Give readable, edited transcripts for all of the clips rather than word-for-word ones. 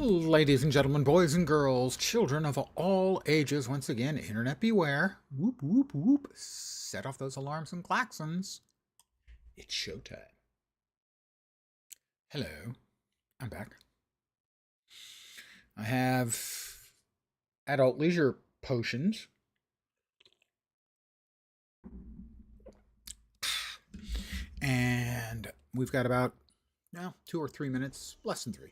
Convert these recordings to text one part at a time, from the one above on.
Ladies and gentlemen, boys and girls, children of all ages, once again, internet beware. Whoop, whoop, whoop. Set off those alarms and klaxons. It's showtime. Hello, I'm back. I have adult leisure potions. And we've got about, 2 or 3 minutes, less than 3.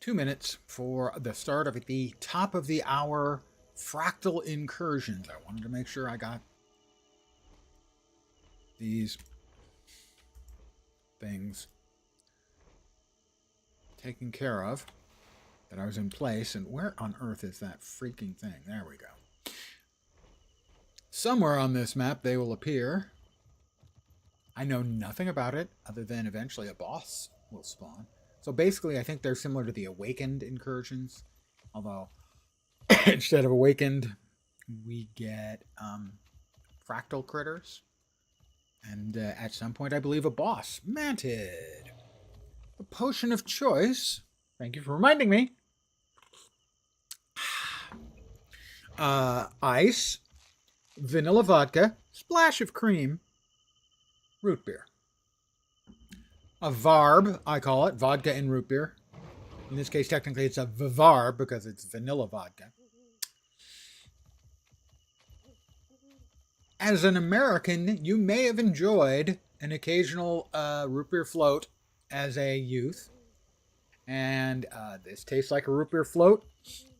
2 minutes for the start of the top of the hour fractal incursions. I wanted to make sure I got these things taken care of, that I was in place. And where on earth is that freaking thing? There we go. Somewhere on this map they will appear. I know nothing about it other than eventually a boss will spawn. So basically, I think they're similar to the Awakened incursions. Although, instead of Awakened, we get fractal critters. And at some point, I believe a boss. Manted. The potion of choice. Thank you for reminding me. Ice. Vanilla vodka. Splash of cream. Root beer. A varb, I call it. Vodka and root beer. In this case, technically, it's a varb because it's vanilla vodka. As an American, you may have enjoyed an occasional root beer float as a youth. And this tastes like a root beer float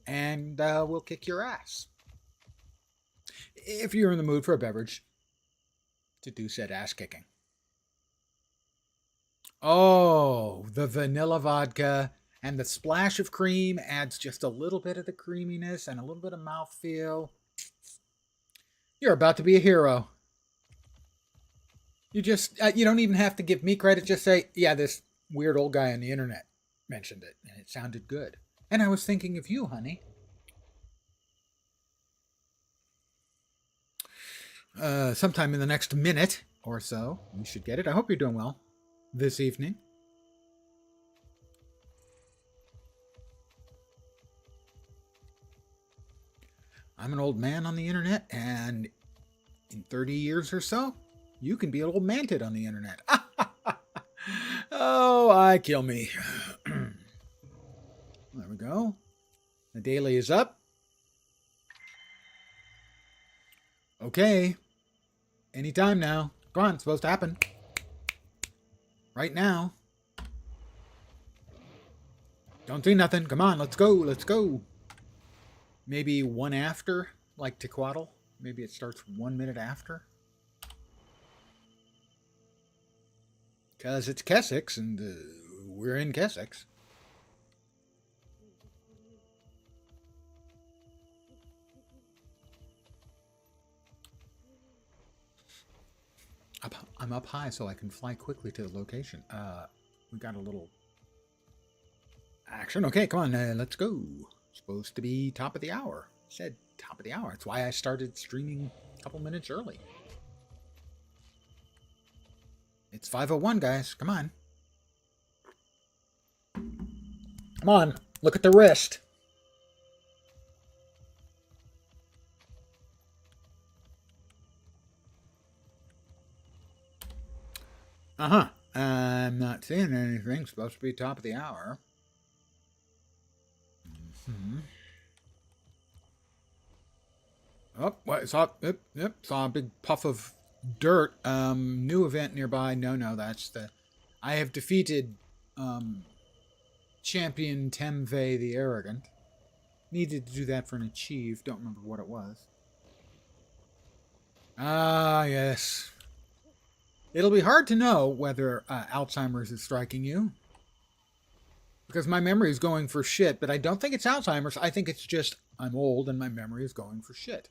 and will kick your ass. If you're in the mood for a beverage to do said ass kicking. Oh, the vanilla vodka and the splash of cream adds just a little bit of the creaminess and a little bit of mouthfeel. You're about to be a hero. You just, you don't even have to give me credit. Just say, yeah, this weird old guy on the internet mentioned it and it sounded good. And I was thinking of you, honey. Sometime in the next minute or so, we should get it. I hope you're doing well this evening. I'm an old man on the internet, and in 30 years or so, you can be an old manted on the internet. Oh, I kill me. There we go. The daily is up. Okay. Anytime now. Come on, it's supposed to happen. Right now. Don't see nothing. Come on, let's go. Let's go. Maybe one after, like Tequatl. Maybe it starts 1 minute after. Because it's Kessex, and we're in Kessex. I'm up high so I can fly quickly to the location. We got a little action. Okay, come on, let's go. Supposed to be top of the hour. Said top of the hour. That's why I started streaming a couple minutes early. It's 5:01, guys. Come on. Come on. Look at the wrist. Uh-huh. I'm not seeing anything. Supposed to be top of the hour. Oh, what? Yep. Saw a big puff of dirt. New event nearby. No, that's the... I have defeated Champion Temve the Arrogant. Needed to do that for an achieve. Don't remember what it was. Ah, yes. It'll be hard to know whether Alzheimer's is striking you. Because my memory is going for shit, but I don't think it's Alzheimer's. I think it's just I'm old and my memory is going for shit.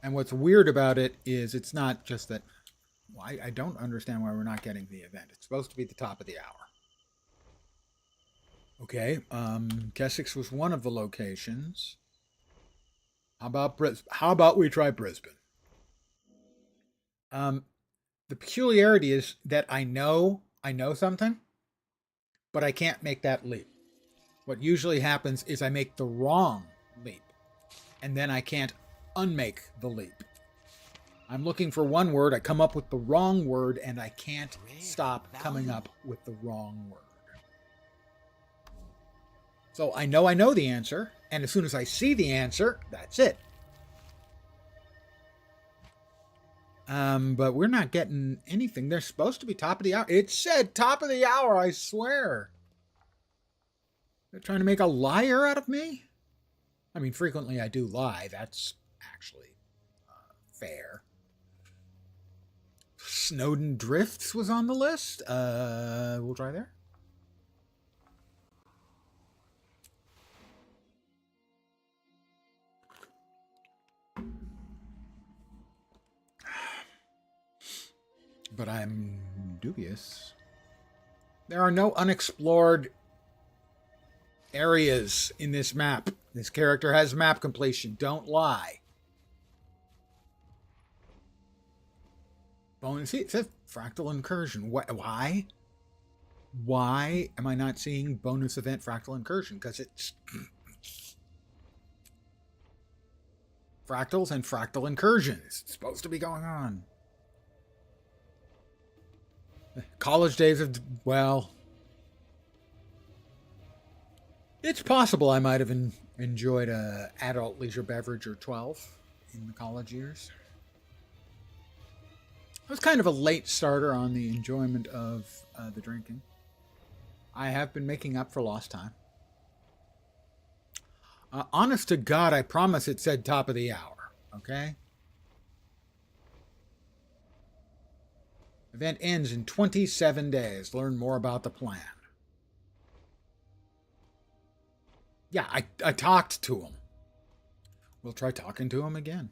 And what's weird about it is it's not just that... Well, I don't understand why we're not getting the event. It's supposed to be the top of the hour. Okay, Kessex was one of the locations. How about we try Brisbane? Um, the peculiarity is that I know something, but I can't make that leap. What usually happens is I make the wrong leap, and then I can't unmake the leap. I'm looking for one word, I come up with the wrong word, and I can't stop coming up with the wrong word. So I know the answer, and as soon as I see the answer, that's it. But we're not getting anything. They're supposed to be top of the hour. It said top of the hour, I swear. They're trying to make a liar out of me? I mean, frequently I do lie. That's actually fair. Snowden Drifts was on the list. We'll try there. But I'm dubious. There are no unexplored areas in this map. This character has map completion. Don't lie. Bonus. See, it says fractal incursion. Why? Why am I not seeing bonus event fractal incursion? Because it's fractals and fractal incursions. It's supposed to be going on. College days of, well, it's possible I might have enjoyed a adult leisure beverage or 12 in the college years. I was kind of a late starter on the enjoyment of the drinking. I have been making up for lost time. Honest to God, I promise it said top of the hour, okay? Event ends in 27 days. Learn more about the plan. Yeah, I talked to him. We'll try talking to him again.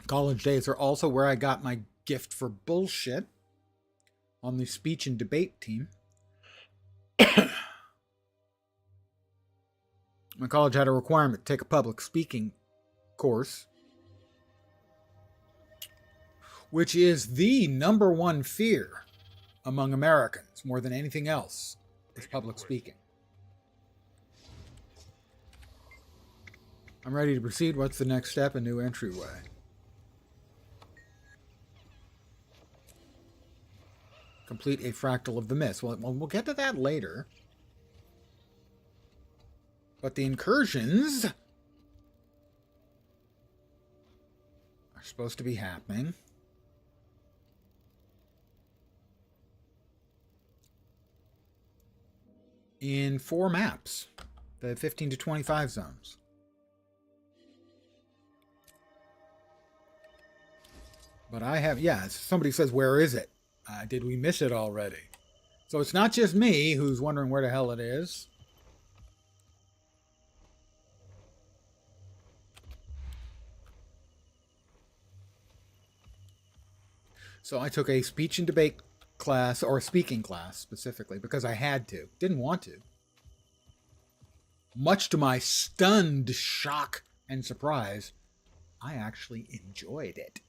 College days are also where I got my gift for bullshit on the speech and debate team. My college had a requirement to take a public speaking course, which is the number one fear among Americans, more than anything else, is public speaking. I'm ready to proceed. What's the next step? A new entryway. Complete a fractal of the mist. Well, we'll get to that later. But the incursions are supposed to be happening. In 4 maps. The 15 to 25 zones. But I have, yeah, somebody says, where is it? Did we miss it already? So it's not just me who's wondering where the hell it is. So I took a speech and debate class, or a speaking class specifically, because I had to. Didn't want to. Much to my stunned shock and surprise, I actually enjoyed it.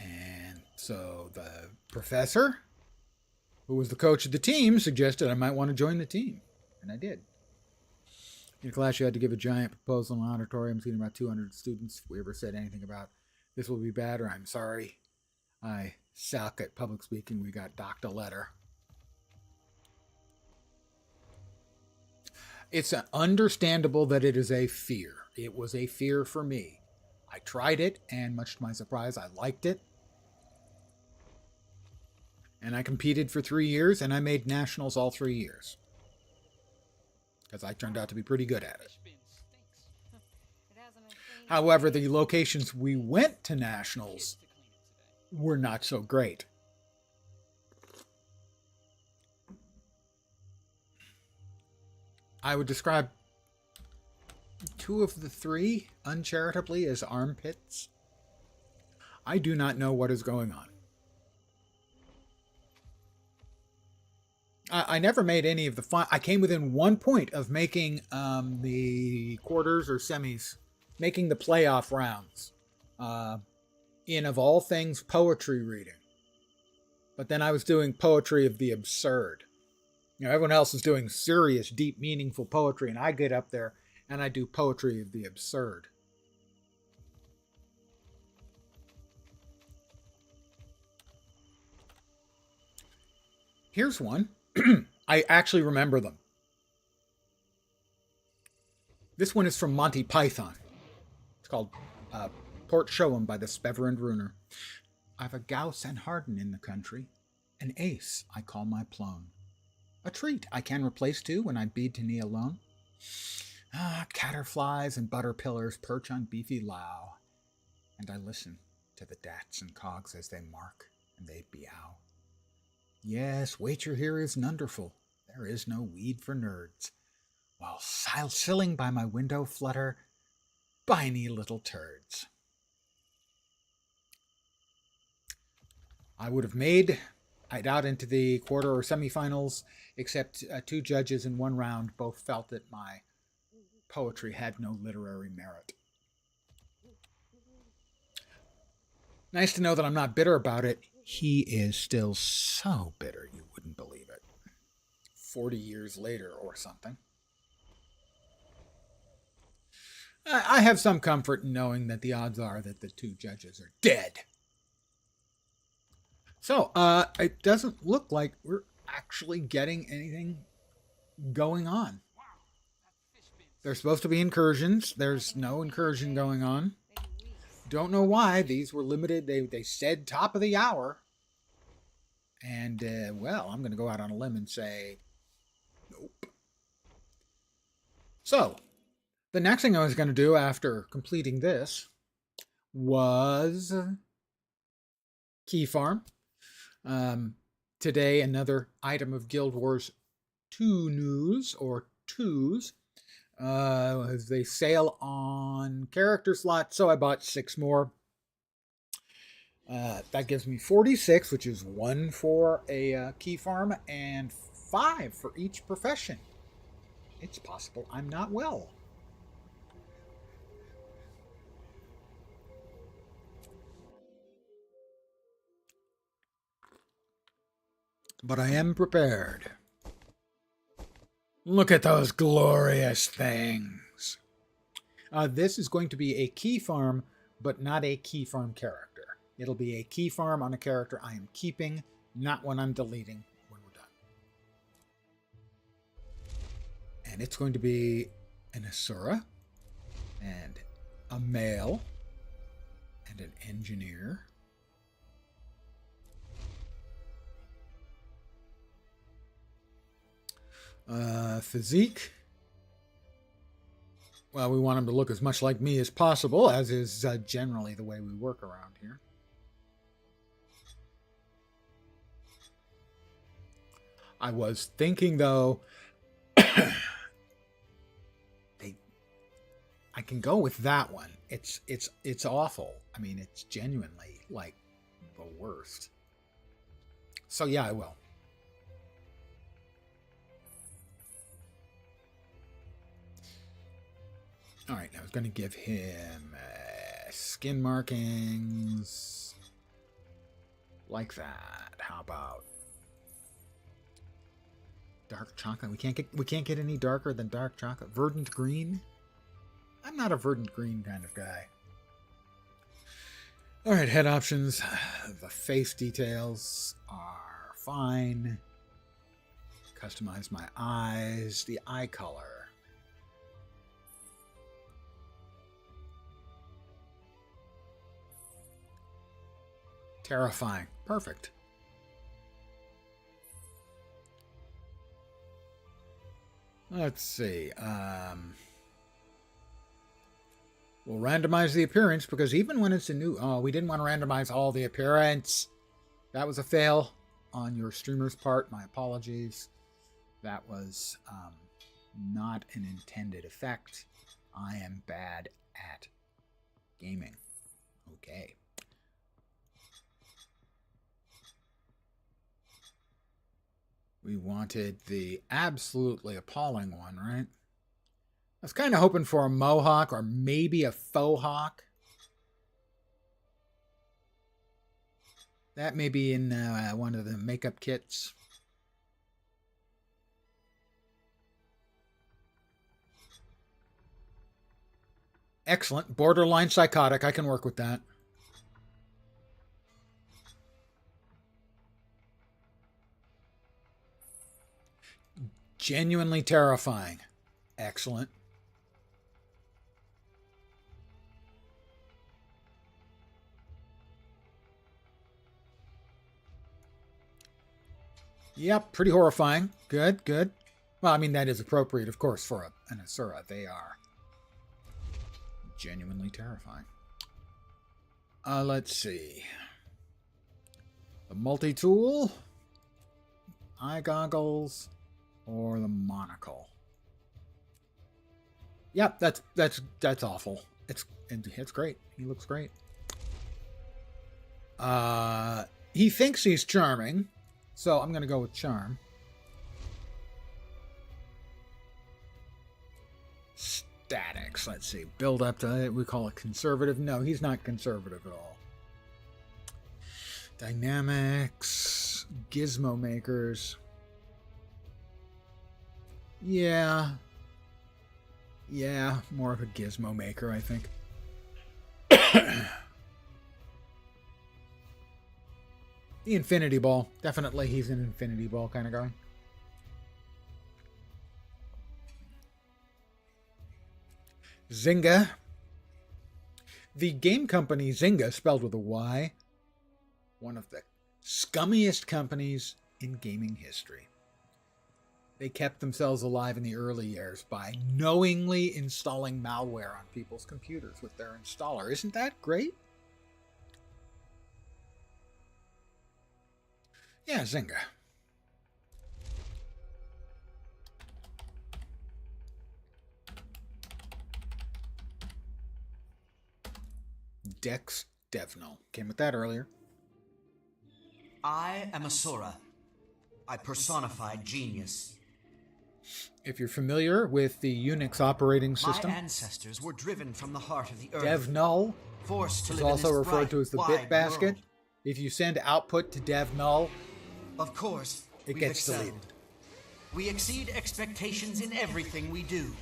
And so the professor, who was the coach of the team, suggested I might want to join the team. And I did. In class, you had to give a giant proposal in an auditorium seating about 200 students. If we ever said anything about this will be bad or I'm sorry, I suck at public speaking, we got docked a letter. It's understandable that it is a fear. It was a fear for me. I tried it, and much to my surprise, I liked it. And I competed for 3 years, and I made nationals all 3 years. Because I turned out to be pretty good at it. However, the locations we went to nationals were not so great. I would describe 2 of the 3, uncharitably, as armpits. I do not know what is going on. I never made any of the I came within 1 point of making the quarters or semis, making the playoff rounds. Uh, in of all things, poetry reading. But then I was doing poetry of the absurd. Everyone else is doing serious, deep, meaningful poetry, and I get up there and I do poetry of the absurd. Here's one. I actually remember them. This one is from Monty Python. It's called Port Sho'em by the Speverand Runer. I've a Gauss and Harden in the country. An ace I call my plone. A treat I can replace too when I bede to knee alone. Caterflies and butter pillars perch on beefy low, and I listen to the dats and cogs as they mark, and they beow. Yes, waiter here is wonderful. There is no weed for nerds. While silling by my window flutter biny little turds. I would have made it out into the quarter or semifinals, except two judges in one round both felt that my poetry had no literary merit. Nice to know that I'm not bitter about it. He is still so bitter you wouldn't believe it. 40 years later or something. I have some comfort in knowing that the odds are that the two judges are dead. So, it doesn't look like we're actually getting anything going on. There's supposed to be incursions. There's no incursion going on. Don't know why. These were limited. They said top of the hour. And, well, I'm going to go out on a limb and say, nope. So, the next thing I was going to do after completing this was Key Farm. Today, another item of Guild Wars 2 news, or 2s. They sale on character slots, so I bought 6 more. That gives me 46, which is 1 for a Key Farm and 5 for each profession. It's possible I'm not well. But I am prepared. Look at those glorious things. This is going to be a Key Farm, but not a Key Farm character. It'll be a Key Farm on a character I am keeping, not one I'm deleting when we're done. And it's going to be an Asura, and a male, and an engineer. Physique. Well, we want him to look as much like me as possible, as is generally the way we work around here. I was thinking, though, I can go with that one. It's awful. I mean, it's genuinely like the worst. So yeah, I will. All right, I was going to give him skin markings like that. How about dark chocolate? We can't get any darker than dark chocolate. Verdant green. I'm not a verdant green kind of guy. All right, head options. The face details are fine. Customize my eyes. The eye color. Terrifying. Perfect. Let's see. We'll randomize the appearance, because even when it's a new... Oh, we didn't want to randomize all the appearance. That was a fail on your streamer's part. My apologies. That was not an intended effect. I am bad at gaming. Okay. We wanted the absolutely appalling one, right? I was kind of hoping for a mohawk or maybe a faux hawk. That may be in one of the makeup kits. Excellent. Borderline psychotic. I can work with that. Genuinely terrifying. Excellent. Yep, pretty horrifying. Good, good. Well, I mean, that is appropriate, of course, for an Asura. They are genuinely terrifying. Let's see. The multi-tool, eye goggles, or the monocle. Yep, that's awful. It's great. He looks great. He thinks he's charming, so I'm gonna go with charm. Statics. Let's see. Build up to it. We call it conservative. No, he's not conservative at all. Dynamics. Gizmo makers. Yeah. Yeah, more of a gizmo maker, I think. The Infinity Ball. Definitely he's an Infinity Ball kind of guy. Zynga. The game company Zynga, spelled with a Y, one of the scummiest companies in gaming history. They kept themselves alive in the early years by knowingly installing malware on people's computers with their installer. Isn't that great? Yeah, Zynga. Dex Devnal. Came with that earlier. I am Asura. I personify genius. If you're familiar with the Unix operating system, my ancestors were driven from the heart of the earth. Devnull forced to is live also in this referred bright, to as the wide bit basket. world. If you send output to Devnull, of course, it gets deleted. We exceed expectations in everything we do.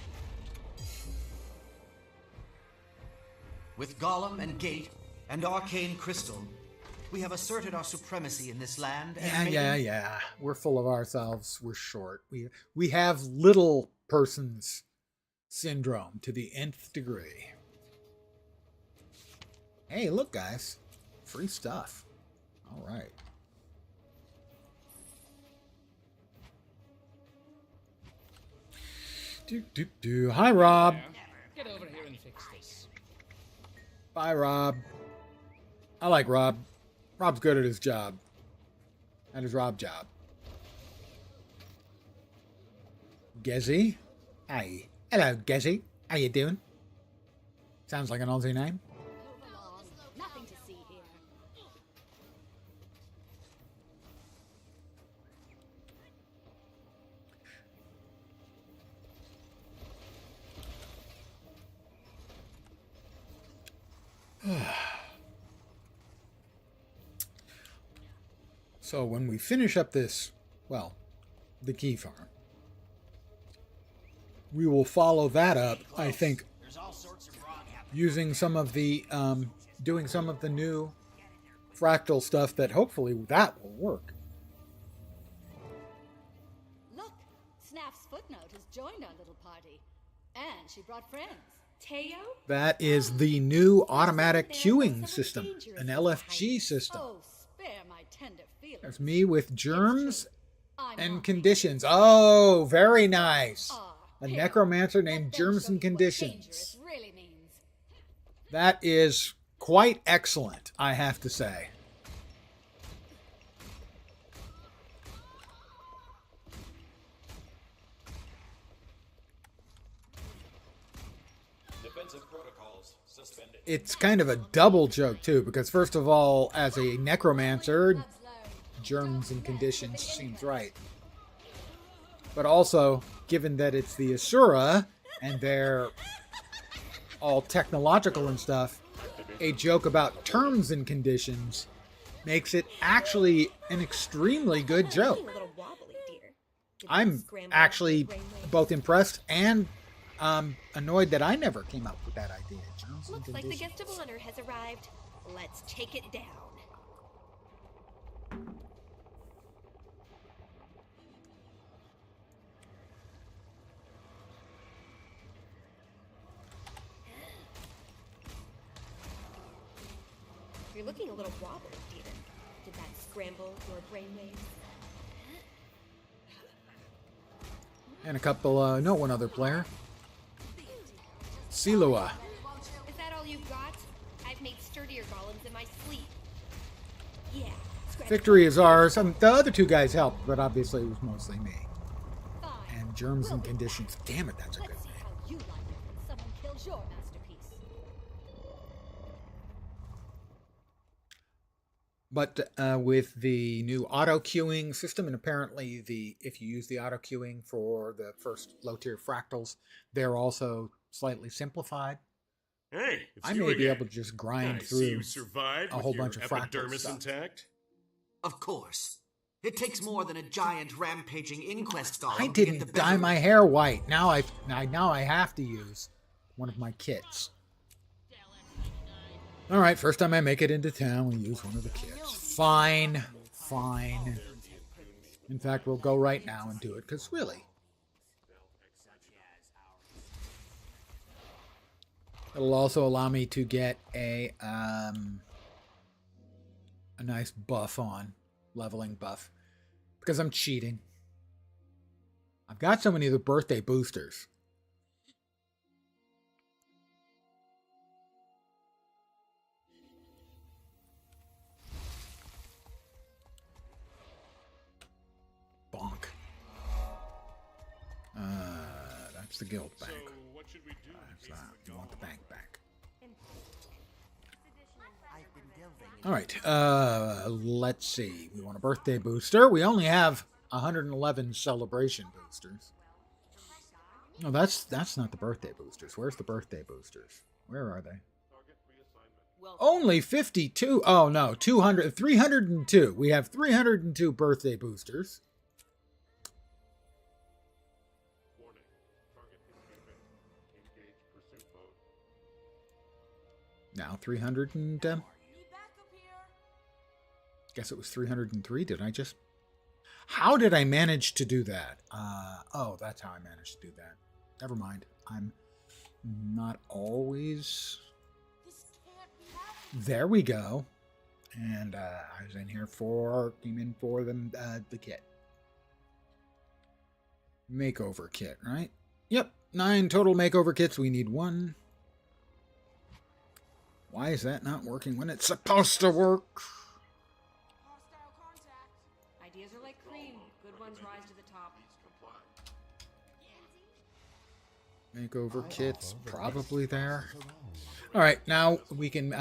With Golem and Gate and Arcane Crystal, we have asserted our supremacy in this land. And yeah. We're full of ourselves. We're short. We have little person's syndrome to the nth degree. Hey, look, guys. Free stuff. All right. Hi, Rob. Get over here and fix this. Bye, Rob. I like Rob. Rob's good at his job. That is Rob's job. Gezzy. Hey. Hello, Gezzy. How you doing? Sounds like an Aussie name. Nothing to see here. So when we finish up this, well, the key farm, we will follow that up, I think, using some of the, doing some of the new fractal stuff that hopefully that will work. Look, Snap's footnote has joined our little party. And she brought friends. Teo? That is the new automatic queuing system, an LFG system. Oh, spare my tender feelings. There's me with germs and conditions. Oh, very nice. A necromancer named Germs and Conditions. Really means. That is quite excellent, I have to say. Defensive protocols suspended. It's kind of a double joke, too, because first of all, as a necromancer, Germs and Conditions seems right. But also, given that it's the Asura and they're all technological and stuff, a joke about terms and conditions makes it actually an extremely good joke. Looking a little wobbly, dear. Did that I'm scramble actually your brainwaves? both impressed and annoyed that I never came up with that idea. Terms and Looks like the conditions. guest of honor has arrived. Let's take it down. You're looking a little wobbly, dear. Did that scramble your brainwaves? And a couple, no, one other player. Silua. Is that all you got? I've made sturdier golems in my sleep. Yeah. scratch Victory is ours. The other two guys helped, but obviously it was mostly me. Fine. And Germs and Conditions. Damn it, that's a good Let's see name. how you like it when someone kills your masterpiece. But with the new auto queuing system, and apparently if you use the auto queuing for the first low tier fractals, they're also slightly simplified. Hey, it's I you may be again. able to just grind I see through you survived a with whole your bunch of fractal epidermis stuff. intact. Of course. It takes more than a giant rampaging inquest golem I to get the didn't better dye of my it. hair white. Now I have to use one of my kits. All right, first time I make it into town, we'll use one of the kits. Fine. In fact, we'll go right now and do it, because really. It'll also allow me to get a nice buff on, leveling buff, because I'm cheating. I've got so many of the birthday boosters. Bonk. That's the guild bank. So, what should we do? That's that. You want the bank back. I've been delving in All right. Let's see. We want a birthday booster. We only have 111 celebration boosters. No, that's not the birthday boosters. Where's the birthday boosters? Where are they? Only 52. Oh no, 200, 302. We have 302 birthday boosters. Now 300 and guess it was 303. Did I just? How did I manage to do that? Oh, that's how I managed to do that. Never mind. I'm not always. There we go. And I was in here came in for the kit. Makeover kit, right? Yep, 9 total makeover kits. We need 1. Why is that not working when it's supposed to work? Ideas are like cream. Good ones rise to the top. Makeover kits, probably there. All right, now we can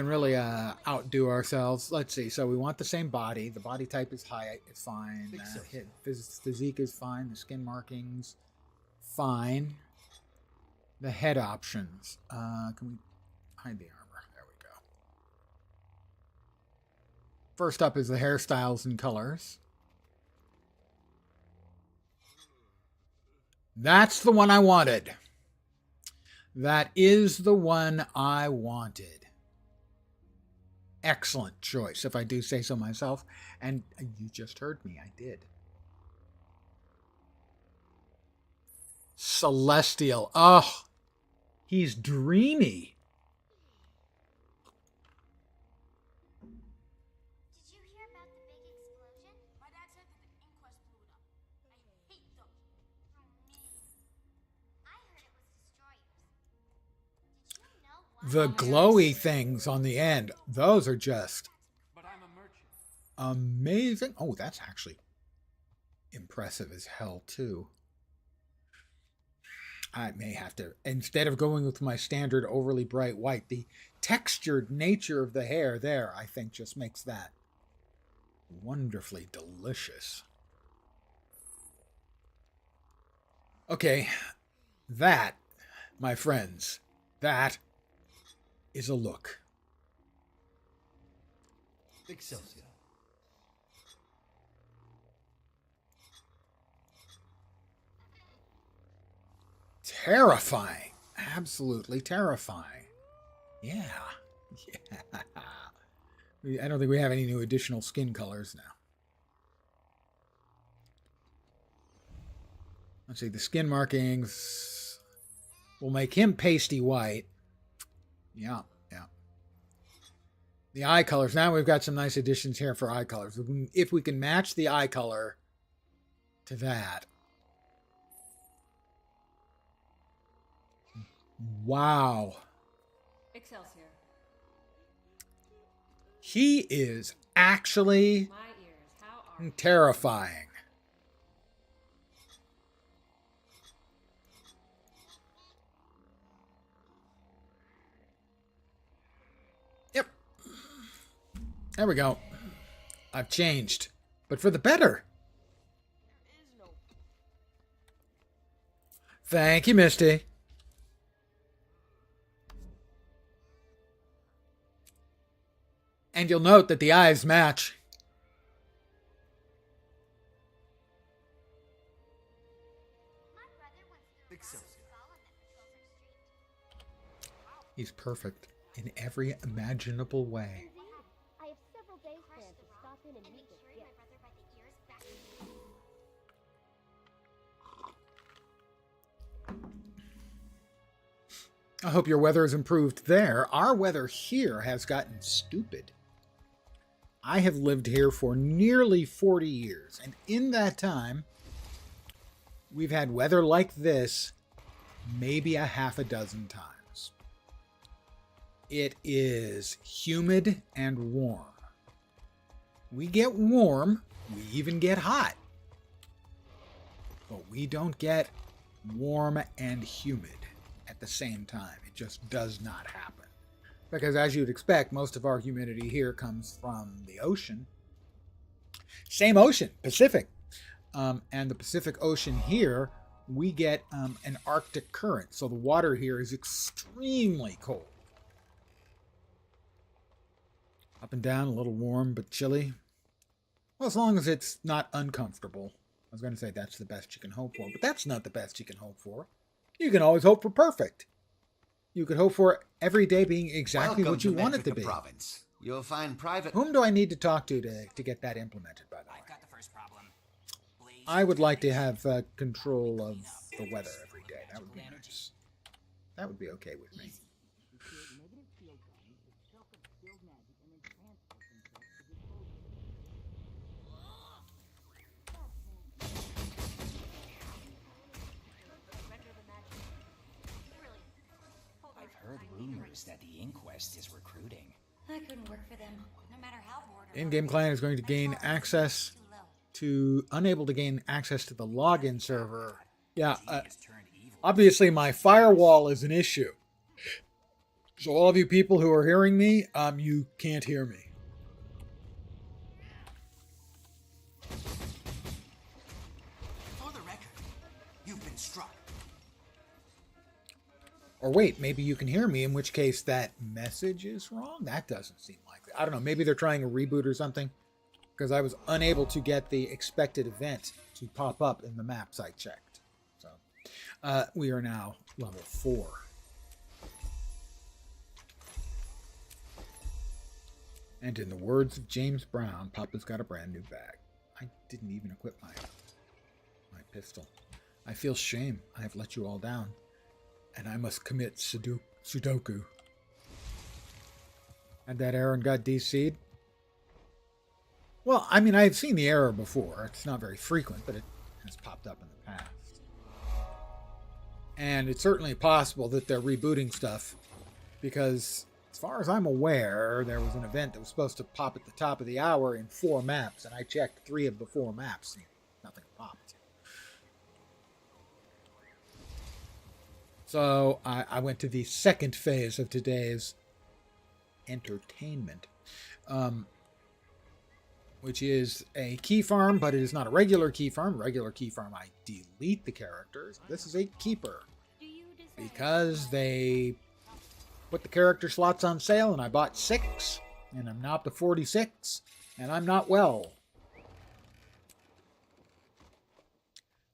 really outdo ourselves. Let's see. So we want the same body. The body type is high. It's fine. Physique is fine. The skin markings, fine. The head options. Can we hide the armor? There we go. First up is the hairstyles and colors. That's the one I wanted. That is the one I wanted. Excellent choice, if I do say so myself. And you just heard me. I did. Celestial. Oh, he's dreamy. Did you hear about the big explosion? My dad said that the inquest blew it up. I hate them. Oh, man. I heard it was destroyers. Did you know what? The glowy things on the end, those are just amazing. Oh, that's actually impressive as hell, too. I may have to, instead of going with my standard overly bright white, the textured nature of the hair there, I think, just makes that wonderfully delicious. Okay, that, my friends, that is a look. Excelsior. Terrifying. Absolutely terrifying. Yeah. Yeah. I don't think we have any new additional skin colors now. Let's see, the skin markings will make him pasty white. Yeah, yeah. The eye colors. Now we've got some nice additions here for eye colors. If we can match the eye color to that. Wow. Excelsior. He is actually My ears, how are terrifying. Yep. There we go. I've changed, but for the better. Thank you, Misty. And you'll note that the eyes match. My brother once threw a rock Excelsior. ball on that patrols our street. He's perfect in every imaginable way. I have several days planned to stop in and And meet make with sure my Gift. brother by the ears back. I hope your weather has improved there. Our weather here has gotten stupid. I have lived here for nearly 40 years, and in that time, we've had weather like this maybe a half a dozen times. It is humid and warm. We get warm, we even get hot, but we don't get warm and humid at the same time. It just does not happen. Because as you'd expect, most of our humidity here comes from the ocean. Same ocean, Pacific. And the Pacific Ocean here, we get an Arctic current. So the water here is extremely cold. Up and down, a little warm but chilly. Well, as long as it's not uncomfortable. I was going to say that's the best you can hope for, but that's not the best you can hope for. You can always hope for perfect. You could hope for every day being exactly Welcome what you to want it to Metrica be. Province. You'll find private. Whom do I need to talk to get that implemented, by the way? I've got the first problem. Blaze I would like to have control of the weather every day. That would be nice. That would be okay with me. I've heard rumors that the Inquest is recruiting. I couldn't work for them, no matter how bored or In-game client is going to gain access to unable to gain access to the login server. Yeah, Has turned evil. obviously my firewall is an issue. So all of you people who are hearing me, you can't hear me. For the record, you've been struck. Or wait, maybe you can hear me, in which case that message is wrong? That doesn't seem likely. I don't know, maybe they're trying a reboot or something. Because I was unable to get the expected event to pop up in the maps I checked. So we are now level 4. And in the words of James Brown, Papa's got a brand new bag. I didn't even equip my pistol. I feel shame. I have let you all down. And I must commit Sudoku. And that Aaron got DC'd? Well, I mean, I've seen the error before. It's not very frequent, but it has popped up in the past. And it's certainly possible that they're rebooting stuff because, as far as I'm aware, there was an event that was supposed to pop at the top of the hour in 4 maps, and I checked 3 of the 4 maps, and nothing popped. So I went to the second phase of today's entertainment. which is a key farm, but it is not a regular key farm. Regular key farm, I delete the characters. This is a keeper because they put the character slots on sale, and I bought 6, and I'm now up to 46, and I'm not well.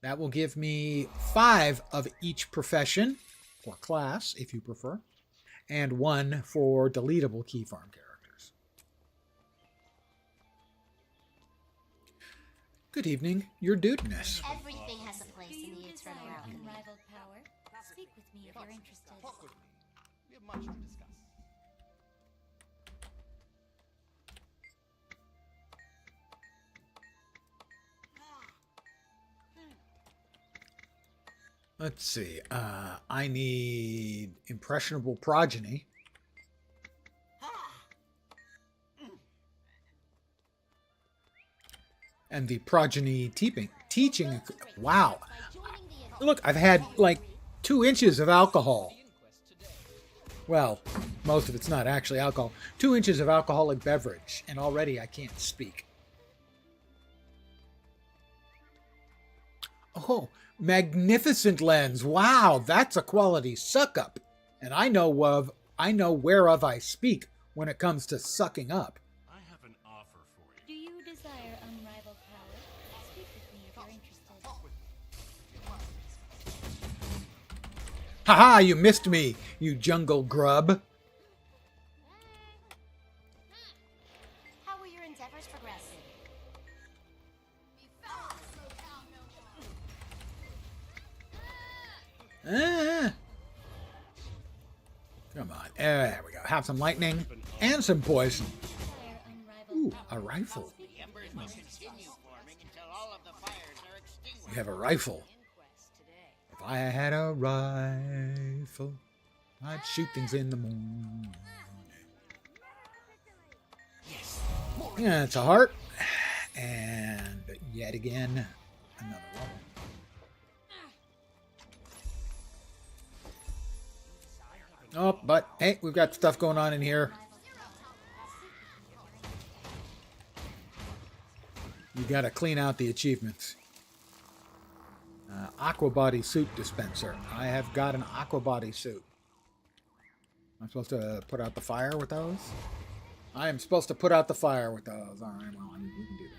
That will give me 5 of each profession, or class, if you prefer, and 1 for deletable key farm characters. Good evening, your dudeness. Everything has a place in the eternal alchemy. Unrivaled power. Speak with me if you're interested. Talk with me. We have much to discuss. Let's see. I need impressionable progeny. And the progeny teaching. Wow. Look, I've had like 2 inches of alcohol. Well, most of it's not actually alcohol. 2 inches of alcoholic beverage, and already I can't speak. Oh, magnificent lens. Wow, that's a quality suck up. And I know whereof I speak when it comes to sucking up. I have an offer for you. Do you desire unrivaled power? Speak with me if you're interested. Haha, you missed me, you jungle grub. How are your endeavors progressing? Ah. Come on. There we go. Have some lightning and some poison. Desire unrivaled Ooh, a rifle. Speak with Embers will continue forming until all of the fires are extinguished. We have a rifle. Inquest today. If I had a rifle, I'd shoot things in the moon. Yeah, it's a heart. And yet again, another one. Oh, but hey, we've got stuff going on in here. You got to clean out the achievements. Aqua body suit dispenser. I have got an aqua body suit. I'm supposed to put out the fire with those? I am supposed to put out the fire with those. All right, well, we can do that.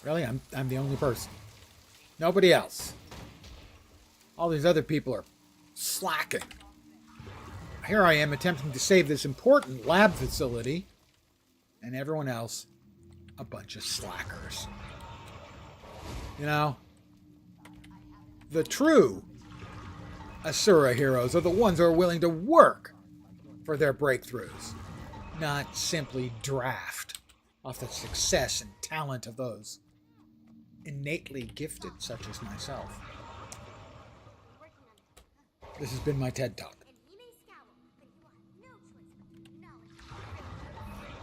Really? I'm the only person. Nobody else. All these other people are slacking. Here I am attempting to save this important lab facility, and everyone else, a bunch of slackers. You know, the true Asura heroes are the ones who are willing to work for their breakthroughs, not simply draft off the success and talent of those innately gifted such as myself. This has been my TED Talk. And he may scowl, but you will have no choice but to acknowledge.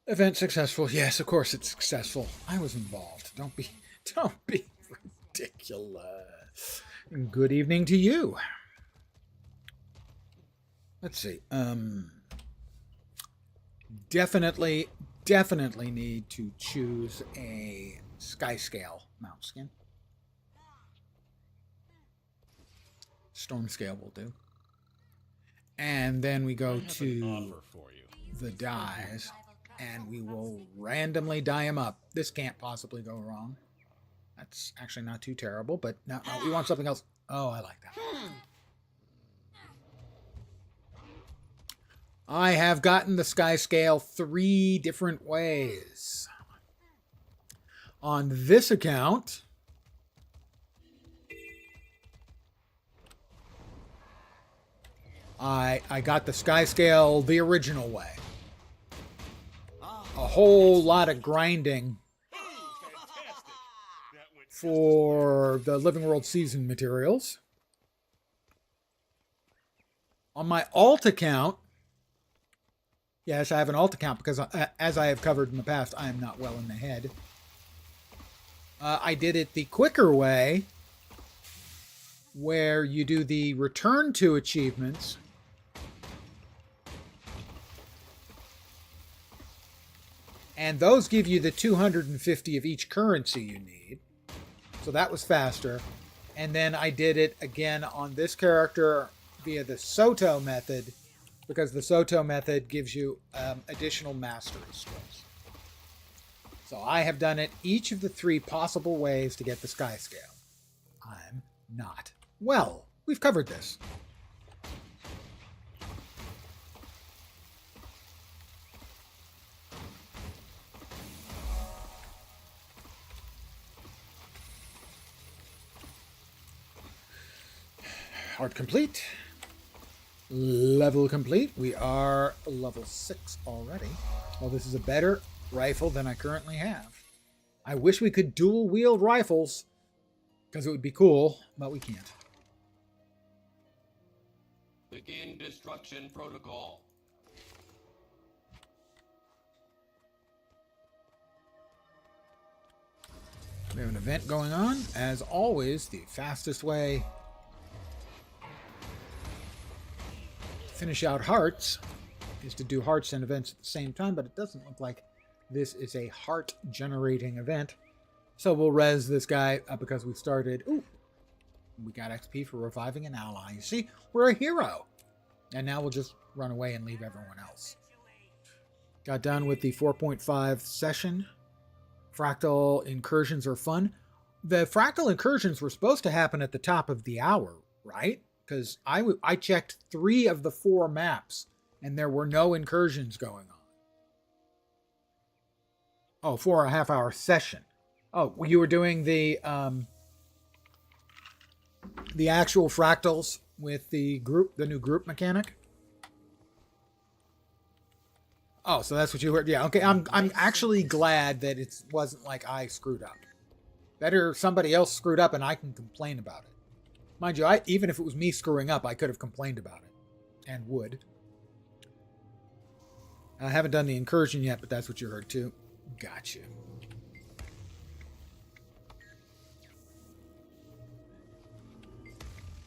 Event successful. Yes, of course it's successful. I was involved. Don't be ridiculous. Good evening to you. Let's see. Definitely need to choose a sky scale mount skin. Storm scale will do. And then we go to Offer for you. the dies, and we will randomly dye them up. This can't possibly go wrong. That's actually not too terrible, but no, we want something else. Oh, I like that. I have gotten the sky scale 3 different ways. On this account, I got the sky scale the original way. A whole lot of grinding for the Living World season materials. On my alt account, Yes, I have an alt account because, as I have covered in the past, I am not well in the head. I did it the quicker way, where you do the return to achievements. And those give you the 250 of each currency you need. So that was faster. And then I did it again on this character via the Soto method, because the Soto method gives you additional mastery skills. So I have done it each of the 3 possible ways to get the Sky Scale. I'm not well. We've covered this. Heart complete. Level complete. We are level 6 already. Well, this is a better rifle than I currently have. I wish we could dual wield rifles, because it would be cool, but we can't. Begin destruction protocol. We have an event going on. As always, the fastest way to finish out hearts is to do hearts and events at the same time, but it doesn't look like this is a heart-generating event. So we'll res this guy because we started... Ooh! We got XP for reviving an ally. You see, we're a hero. And now we'll just run away and leave everyone else. Got done with the 4.5 session. Fractal incursions are fun. The fractal incursions were supposed to happen at the top of the hour, right? Because I checked 3 of the 4 maps, and there were no incursions going on. Oh, 4.5 hour session. Oh, you were doing the actual fractals with the new group mechanic? Oh, so that's what you heard. Yeah, okay. I'm actually glad that it wasn't like I screwed up. Better somebody else screwed up and I can complain about it. Mind you, even if it was me screwing up, I could have complained about it. And would. I haven't done the incursion yet, but that's what you heard too. Gotcha.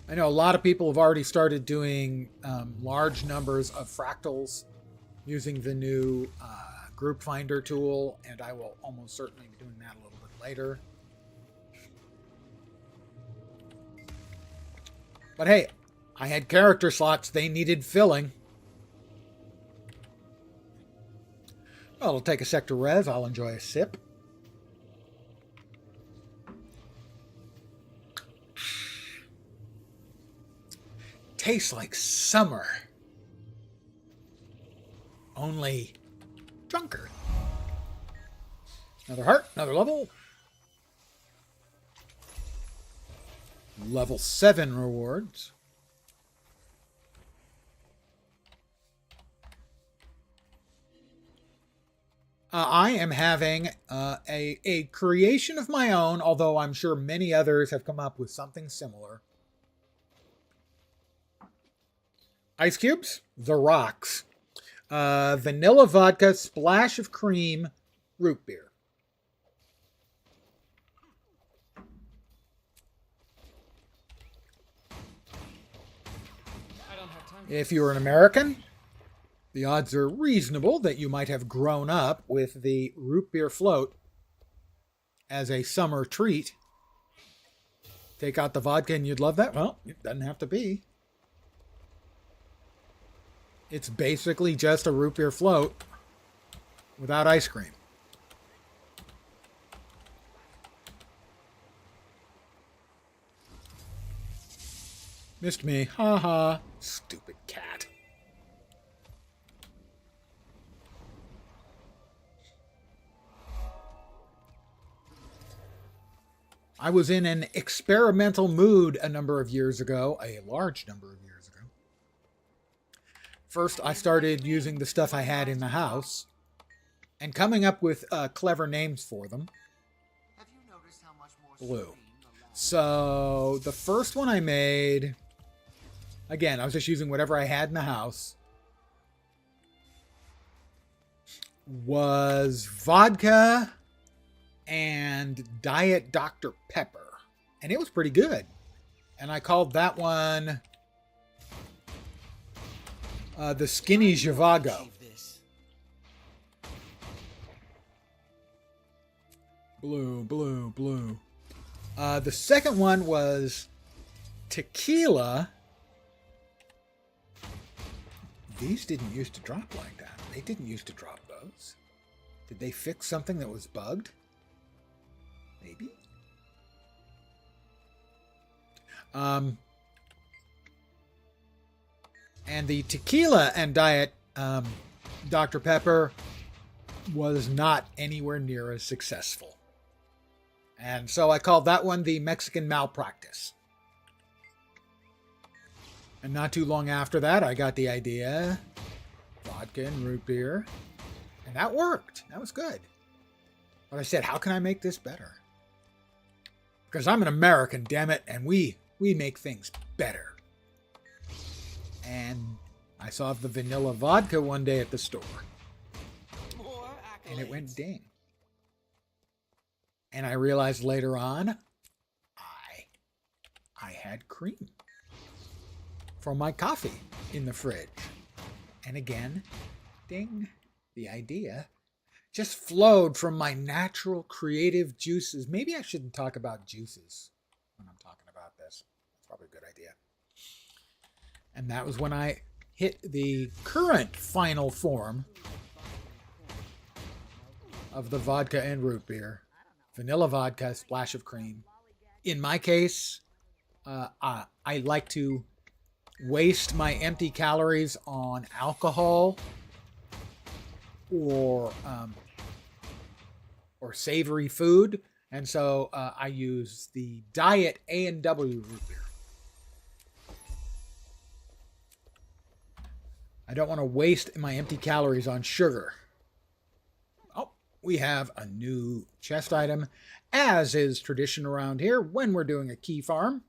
I know a lot of people have already started doing large numbers of fractals using the new group finder tool, and I will almost certainly be doing that a little bit later. But hey, I had character slots, they needed filling. Well, it'll take a sec to res, I'll enjoy a sip. Tastes like summer. Only drunker. Another heart, another level. Level 7 rewards. I am having a creation of my own, although I'm sure many others have come up with something similar. Ice cubes, the rocks. Vanilla vodka, splash of cream, root beer. If you're an American, the odds are reasonable that you might have grown up with the root beer float as a summer treat. Take out the vodka and you'd love that? Well, it doesn't have to be. It's basically just a root beer float without ice cream. Missed me. Ha ha. Stupid cat. I was in an experimental mood a number of years ago, a large number of years ago. First, I started using the stuff I had in the house and coming up with clever names for them. Blue. So the first one I made, again, I was just using whatever I had in the house. was vodka and Diet Dr. Pepper. And it was pretty good. And I called that one the Skinny Zhivago. Blue, blue, blue. The second one was tequila. These didn't used to drop like that. They didn't used to drop those. Did they fix something that was bugged? Maybe. And the tequila and Diet Dr. Pepper was not anywhere near as successful. And so I called that one the Mexican Malpractice. And not too long after that, I got the idea. Vodka and root beer. And that worked. That was good. But I said, how can I make this better? Because I'm an American, damn it, and we make things better. And I saw the vanilla vodka one day at the store. And it went ding. And I realized later on, I had cream for my coffee in the fridge. And again, ding, the idea just flowed from my natural creative juices. Maybe I shouldn't talk about juices when I'm talking about this. That's probably a good idea. And that was when I hit the current final form of the vodka and root beer. Vanilla vodka, splash of cream. In my case, I like to waste my empty calories on alcohol or savory food, and so I use the Diet A&W root beer. I don't want to waste my empty calories on sugar. Oh, we have a new chest item, as is tradition around here when we're doing a key farm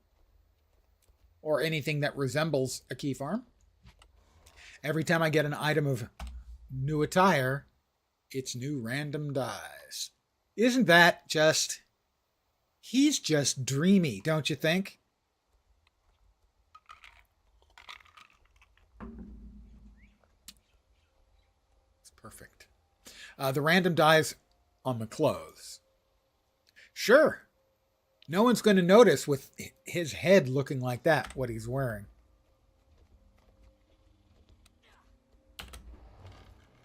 or anything that resembles a key farm. Every time I get an item of new attire, it's new random dies. Isn't that just... He's just dreamy, don't you think? It's perfect. The random dies on the clothes. Sure. No one's going to notice with his head looking like that, what he's wearing.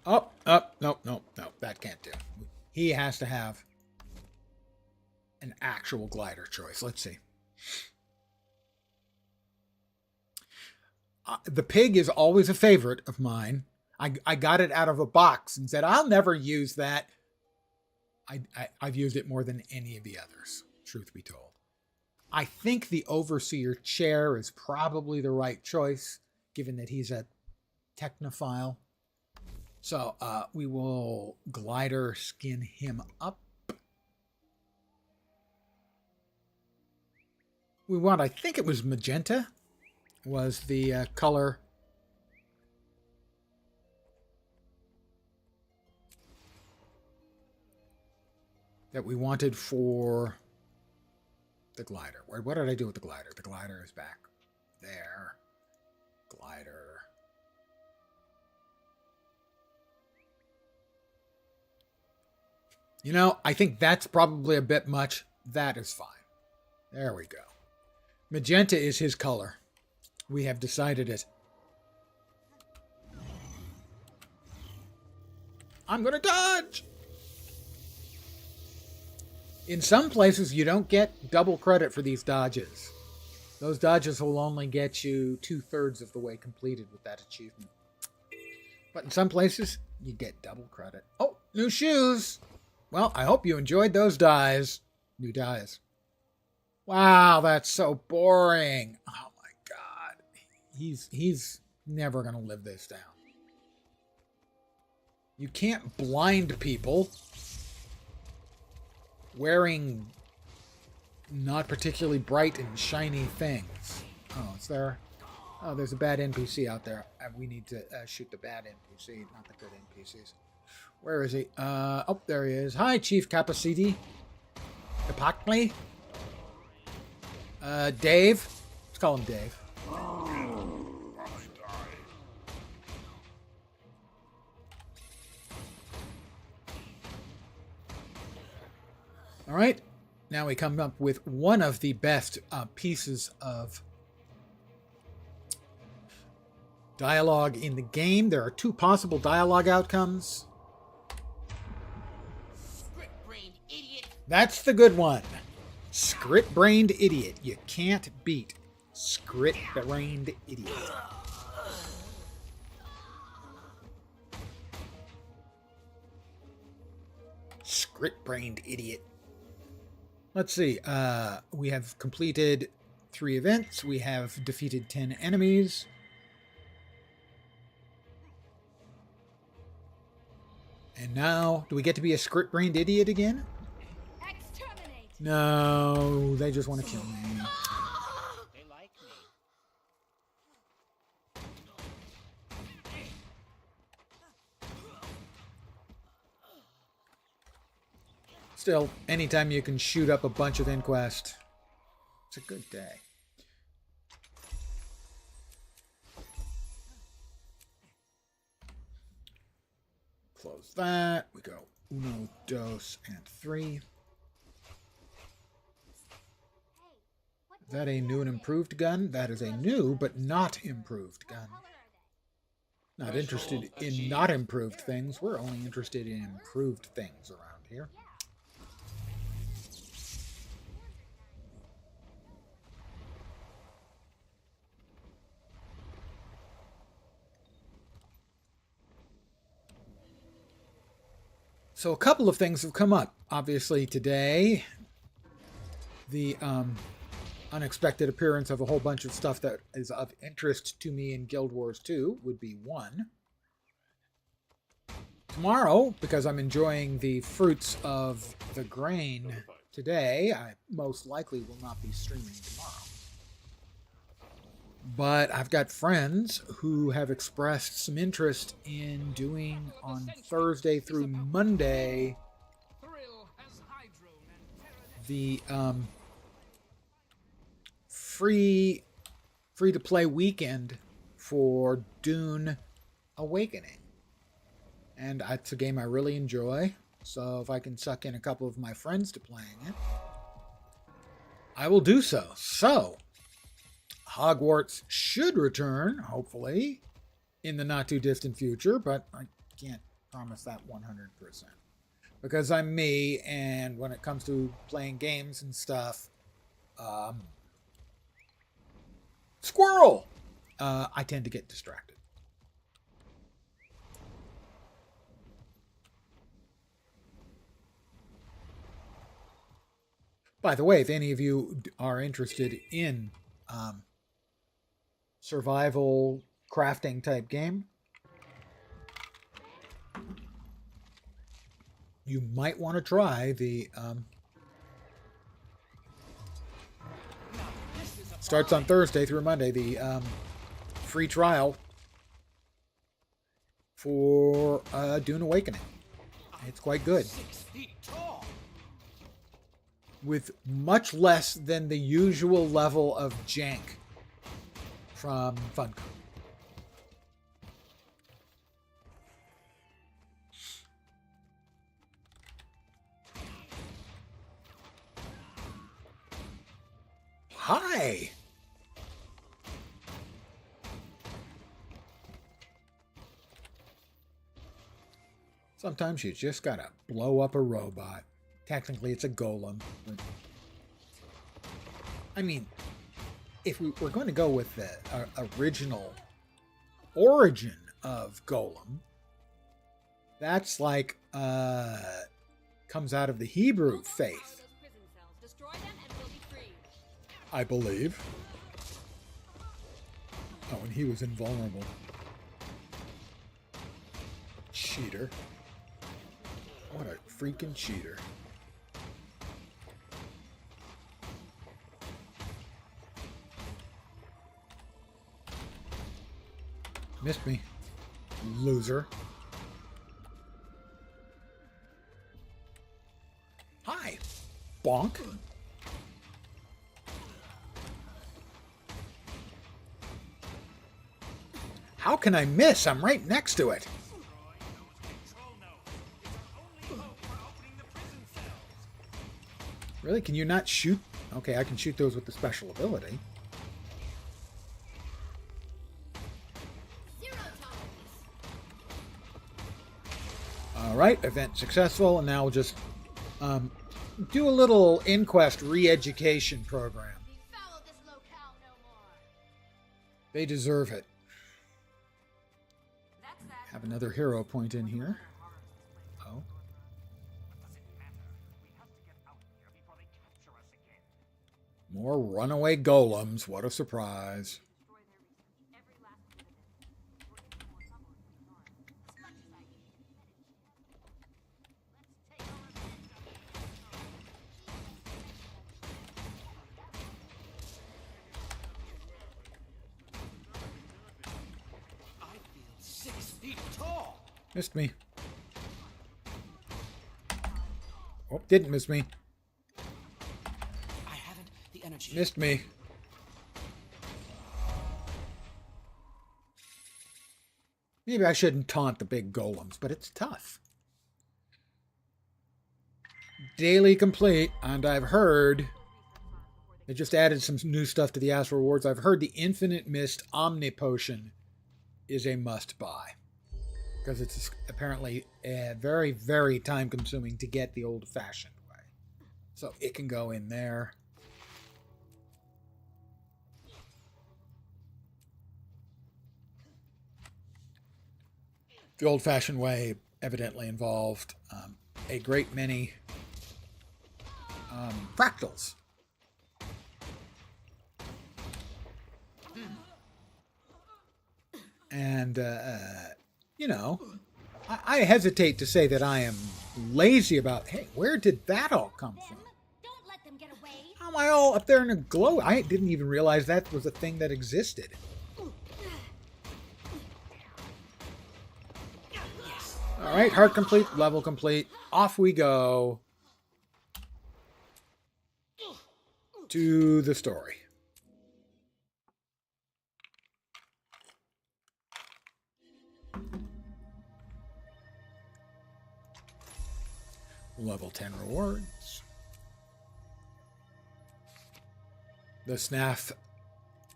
Oh, no, that can't do. He has to have an actual glider choice. Let's see. The pig is always a favorite of mine. I got it out of a box and said, I'll never use that. I've used it more than any of the others, truth be told. I think the Overseer chair is probably the right choice, given that he's a technophile. So we will glider skin him up. We want, I think it was magenta, was the color. That we wanted for the glider. What did I do with the glider? The glider is back there. Glider. You know, I think that's probably a bit much. That is fine. There we go. Magenta is his color. We have decided it. I'm going to dodge! In some places, you don't get double credit for these dodges. Those dodges will only get you 2/3 of the way completed with that achievement. But in some places, you get double credit. Oh, new shoes! Well, I hope you enjoyed those dies. New dies. Wow, that's so boring. Oh my god. He's never going to live this down. You can't blind people wearing not particularly bright and shiny things. Oh, is there? Oh, there's a bad NPC out there. We need to shoot the bad NPC, not the good NPCs. Where is he? Oh, there he is. Hi, Chief Capacity. Capacity? Dave. Let's call him Dave. All right. Now we come up with one of the best pieces of dialogue in the game. There are two possible dialogue outcomes. Script-brained idiot. That's the good one. Script-brained idiot. You can't beat script-brained idiot. Script-brained idiot. Let's see. We have completed 3 events. We have defeated 10 enemies. And now, do we get to be a script-brained idiot again? Exterminate! No, they just want to kill me. They like me. Still, anytime you can shoot up a bunch of Inquest, it's a good day. Close that. We go uno, dos, and 3. Is that a new and improved gun? That is a new but not improved gun. Not interested in not improved things. We're only interested in improved things around here. So a couple of things have come up. Obviously today, the unexpected appearance of a whole bunch of stuff that is of interest to me in Guild Wars 2 would be one. Tomorrow, because I'm enjoying the fruits of the grain today, I most likely will not be streaming tomorrow. But I've got friends who have expressed some interest in doing on Thursday through Monday the free to play weekend for Dune Awakening. And it's a game I really enjoy. So if I can suck in a couple of my friends to playing it, I will do so. So Hogwarts should return, hopefully, in the not too distant future, but I can't promise that 100%. Because I'm me, and when it comes to playing games and stuff, squirrel! I tend to get distracted. By the way, if any of you are interested in survival crafting type game, you might want to try the starts on Thursday through Monday, the free trial for Dune Awakening. It's quite good, 6 feet tall. with much less than the usual level of jank from Funcom. Hi! Sometimes you just gotta blow up a robot. Technically, it's a golem. But I mean, if we're going to go with the original origin of golem, that's like comes out of the Hebrew faith, I believe. Oh, and he was invulnerable. Cheater. What a freaking cheater. Missed me. Loser. Bonk. How can I miss? I'm right next to it. Really? Can you not shoot? Okay, I can shoot those with the special ability. Alright, event successful, and now we'll just do a little Inquest re-education program. They deserve it. Have another hero point in here. Oh. More runaway golems. What a surprise. Missed me. Oh, didn't miss me. I haven't the energy. Missed me. Maybe I shouldn't taunt the big golems, but it's tough. Daily complete, and I've heard they just added some new stuff to the Astral Rewards. I've heard the Infinite Mist Omni Potion is a must-buy. Because it's apparently very, very time-consuming to get the old-fashioned way. So it can go in there. The old-fashioned way evidently involved a great many fractals. And, you know, I hesitate to say that I am lazy about, hey, where did that all come from? Don't let them get away. How am I all up there in a glow? I didn't even realize that was a thing that existed. All right, heart complete, level complete. Off we go to the story. Level 10 rewards. The SNAF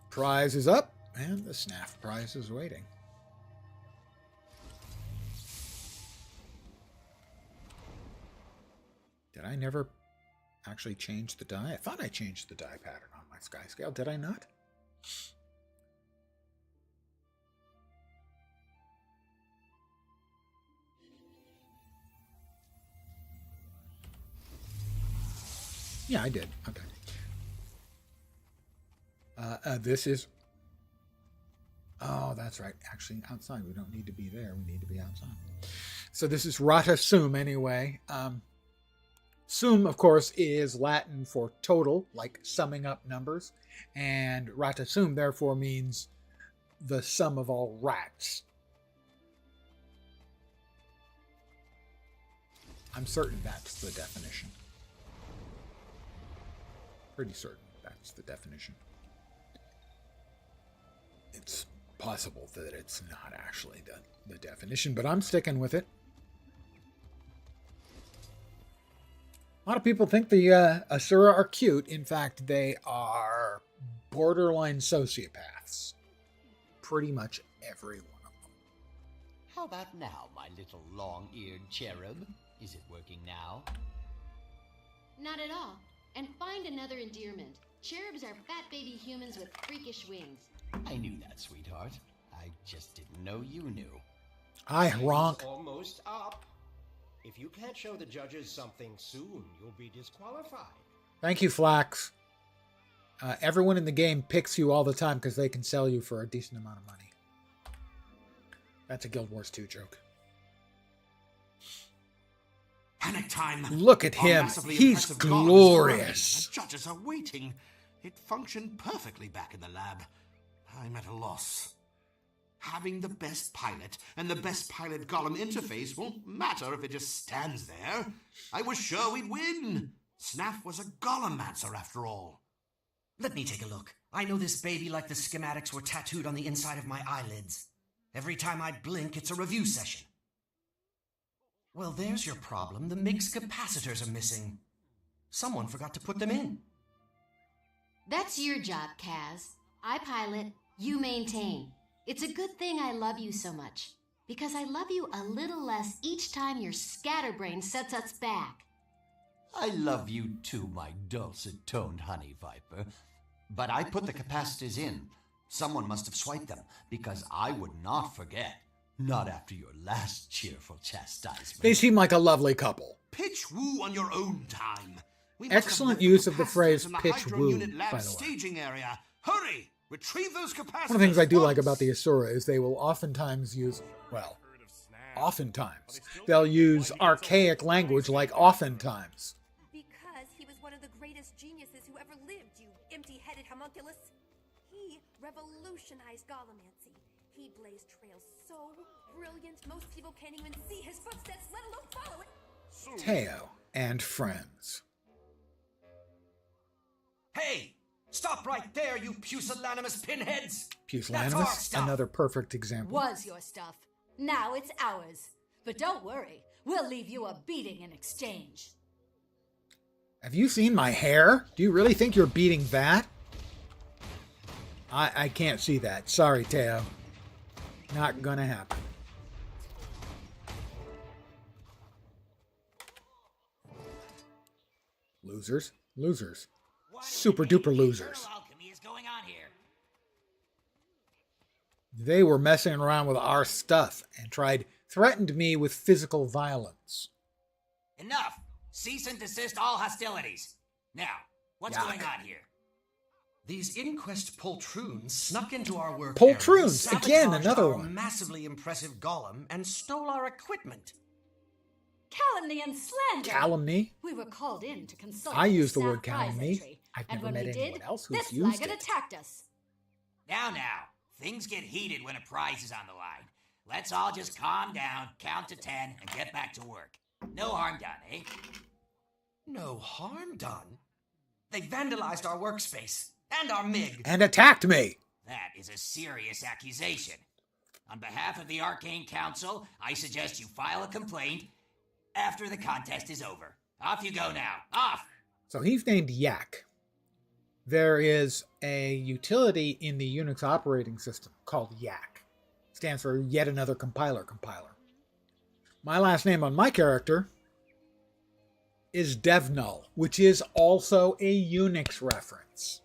prize is up, and the SNAF prize is waiting. Did I never actually change the die? I thought I changed the die pattern on my sky scale. Did I not? Yeah, I did. Okay. This is... Oh, that's right. Actually, outside. We don't need to be there. We need to be outside. So this is Rata Sum anyway. Sum, of course, is Latin for total, like summing up numbers. And Rata Sum, therefore, means the sum of all rats. I'm certain that's the definition. Pretty certain that's the definition. It's possible that it's not actually the definition, but I'm sticking with it. A lot of people think the Asura are cute. In fact, they are borderline sociopaths. Pretty much every one of them. How about now, my little long-eared cherub? Is it working now? Not at all. And find another endearment. Cherubs are fat baby humans with freakish wings. I knew that, sweetheart. I just didn't know you knew. Hi, Ronk. Time's almost up. If you can't show the judges something soon, you'll be disqualified. Thank you, Flax. Everyone in the game picks you all the time because they can sell you for a decent amount of money. That's a Guild Wars 2 joke. Panic time. Look at him. He's glorious. The judges are waiting. It functioned perfectly back in the lab. I'm at a loss. Having the best pilot and the best pilot golem interface won't matter if it just stands there. I was sure we'd win. Snaff was a golemancer after all. Let me take a look. I know this baby like the schematics were tattooed on the inside of my eyelids. Every time I blink, it's a review session. Well, there's your problem. The MIG's capacitors are missing. Someone forgot to put them in. That's your job, Kaz. I pilot, you maintain. It's a good thing I love you so much, because I love you a little less each time your scatterbrain sets us back. I love you too, my dulcet-toned honey viper. But I put the capacitors in. Someone must have swiped them, because I would not forget. Not after your last cheerful chastisement. They seem like a lovely couple. Pitch woo on your own time. Excellent use of the phrase pitch woo, by the way. Staging area. Hurry! Retrieve those capacitors. One of the things I do like about the Asura is they will oftentimes use, they'll use archaic language like oftentimes. Because he was one of the greatest geniuses who ever lived, you empty-headed homunculus. He revolutionized Golomancy. He blazed trails so brilliant, most people can't even see his footsteps, let alone follow it. Teo and friends. Hey! Stop right there, you pusillanimous pinheads! Pusillanimous? Another perfect example. Was your stuff. Now it's ours. But don't worry, we'll leave you a beating in exchange. Have you seen my hair? Do you really think you're beating that? I can't see that. Sorry, Teo. Not gonna happen. Losers. Losers. Super duper losers. Alchemy is going on here? They were messing around with our stuff and threatened me with physical violence. Enough! Cease and desist all hostilities. Now, what's going on here? These inquest poltroons snuck into our work Poltroons! area, Again, sabotaged another our one. massively impressive golem, and stole our equipment. Calumny and slander. Calumny? We were called in to consult. I use the staff word prize calumny. entry, I've and never when met we anyone did, else who's this used flagon it. attacked us. Now, things get heated when a prize is on the line. Let's all just calm down, count to 10, and get back to work. No harm done, eh? No harm done? They vandalized our workspace, and our MIG. And attacked me! That is a serious accusation. On behalf of the Arcane Council, I suggest you file a complaint after the contest is over. Off you go now. Off! So he's named Yak. There is a utility in the Unix operating system called Yak. Stands for Yet Another Compiler. My last name on my character is DevNull, which is also a Unix reference.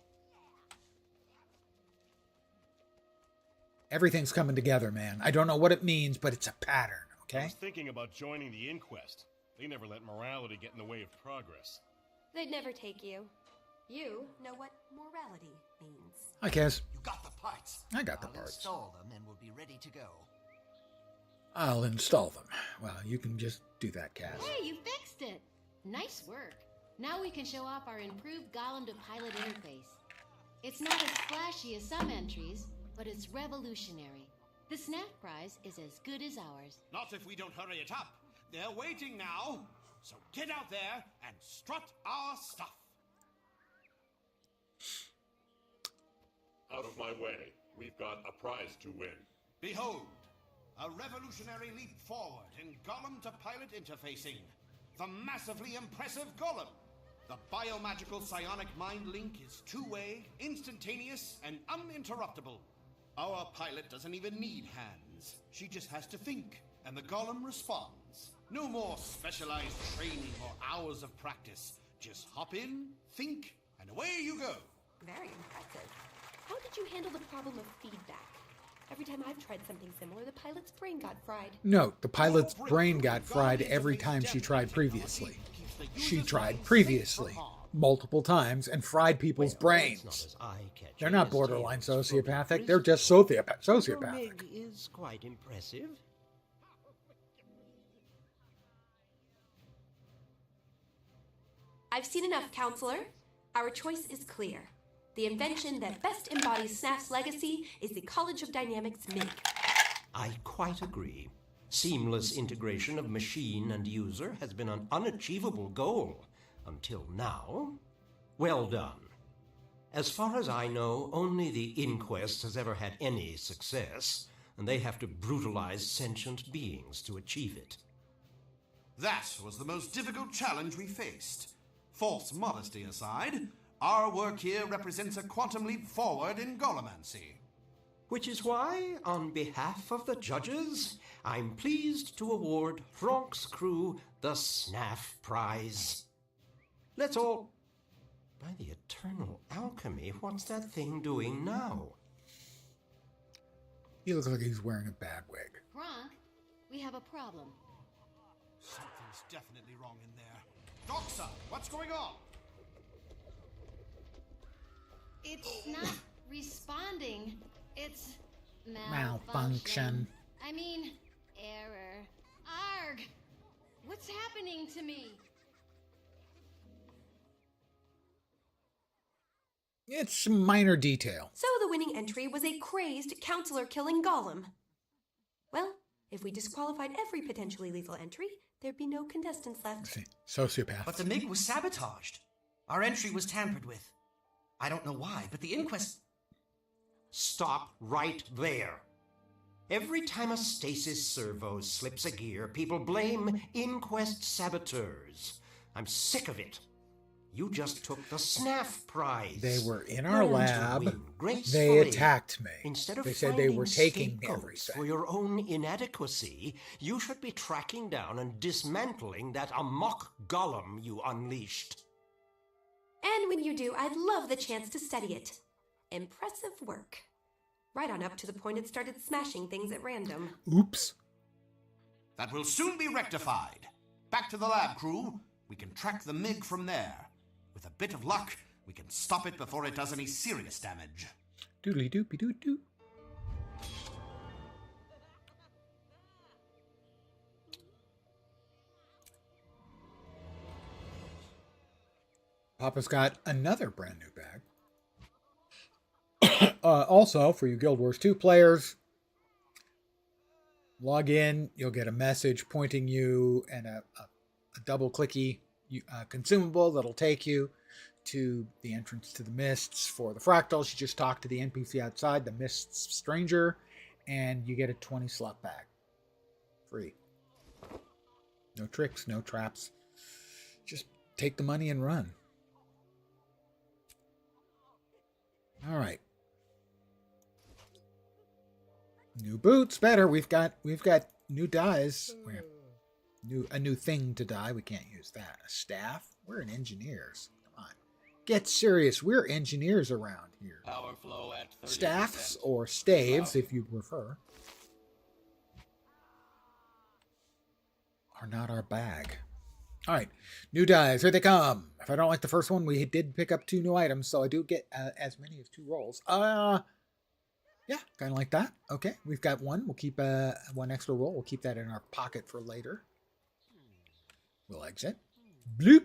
Everything's coming together, man. I don't know what it means, but it's a pattern, okay? I was thinking about joining the Inquest. They never let morality get in the way of progress. They'd never take you. You know what morality means. Hi, Kaz. You got the parts. I got the I'll parts. Install them and we'll be ready to go. I'll install them. Well, you can just do that, Kaz. Hey, you fixed it! Nice work. Now we can show off our improved Golem to Pilot interface. It's not as flashy as some entries, but it's revolutionary. The Snap Prize is as good as ours. Not if we don't hurry it up. They're waiting now. So get out there and strut our stuff. Out of my way. We've got a prize to win. Behold, a revolutionary leap forward in Golem to Pilot interfacing. The massively impressive Golem. The biomagical psionic mind link is two-way, instantaneous, and uninterruptible. Our pilot doesn't even need hands. She just has to think, and the Golem responds. No more specialized training or hours of practice. Just hop in, think, and away you go. Very impressive. How did you handle the problem of feedback? Every time I've tried something similar, the pilot's brain got fried. Note, the pilot's brain got fried every time she tried previously. She tried previously, multiple times, and fried people's brains. They're not borderline sociopathic, they're just sociopathic. MIG is quite impressive. I've seen enough, Counselor. Our choice is clear. The invention that best embodies Snap's legacy is the College of Dynamics MIG. I quite agree. Seamless integration of machine and user has been an unachievable goal. Until now. Well done. As far as I know, only the inquest has ever had any success, and they have to brutalize sentient beings to achieve it. That was the most difficult challenge we faced. False modesty aside, our work here represents a quantum leap forward in Gollemancy. Which is why, on behalf of the judges, I'm pleased to award Thronk's crew the Snaff Prize. Let's all... By the eternal alchemy, what's that thing doing now? He looks like he's wearing a bad wig. Gronk, we have a problem. Something's definitely wrong in there. Doxa, what's going on? It's not responding. It's Malfunction. I mean, error. Arg! What's happening to me? It's a minor detail. So the winning entry was a crazed counselor killing golem. Well, if we disqualified every potentially lethal entry, there'd be no contestants left. See, sociopath. But the MiG was sabotaged. Our entry was tampered with. I don't know why, but the inquest... Stop right there. Every time a stasis servo slips a gear, people blame inquest saboteurs. I'm sick of it. You just took the Snaff Prize. They were in our Learn to lab. win They gracefully. attacked me. Instead of They said they were finding taking scapegoats everything. for your own inadequacy, you should be tracking down and dismantling that amok golem you unleashed. And when you do, I'd love the chance to study it. Impressive work. Right on up to the point it started smashing things at random. Oops. That will soon be rectified. Back to the lab, crew. We can track the MiG from there. With a bit of luck, we can stop it before it does any serious damage. Doodly doopy doo doo. Papa's got another brand new bag. Also, for you Guild Wars 2 players, log in, you'll get a message pointing you and a double clicky consumable that'll take you to the entrance to the Mists for the Fractals. You just talk to the NPC outside, the Mists Stranger, and you get a 20 slot bag. Free. No tricks, no traps. Just take the money and run. All right. New boots, better. We've got new dyes. A new thing to dye. We can't use that. A staff. We're engineers. Come on, get serious. We're engineers around here. Power flow at 30%. Staffs or staves, if you prefer, are not our bag. All right, new dyes. Here they come. If I don't like the first one, we did pick up 2 new items, so I do get as many as 2 rolls. Yeah, kind of like that. Okay, we've got one. We'll keep 1 extra roll. We'll keep that in our pocket for later. We'll exit. Bloop.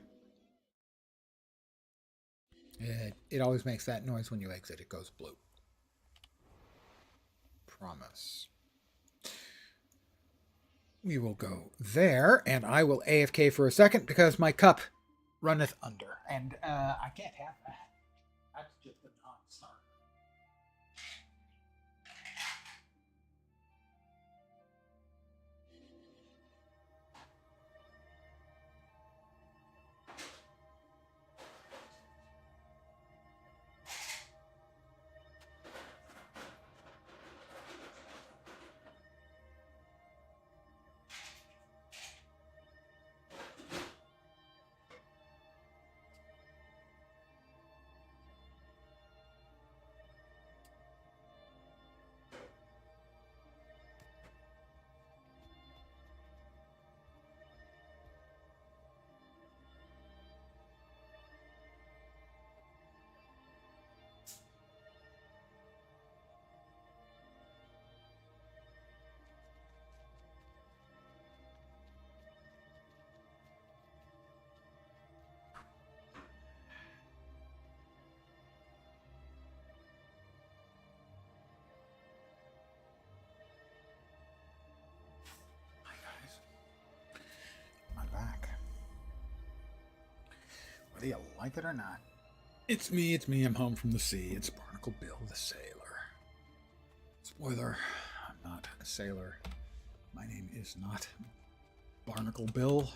It always makes that noise when you exit. It goes bloop. Promise. We will go there, and I will AFK for a second because my cup runneth under, and I can't have that. That's just a non-starter. like it or not. It's me, I'm home from the sea. It's Barnacle Bill the sailor. Spoiler, I'm not a sailor. My name is not Barnacle Bill.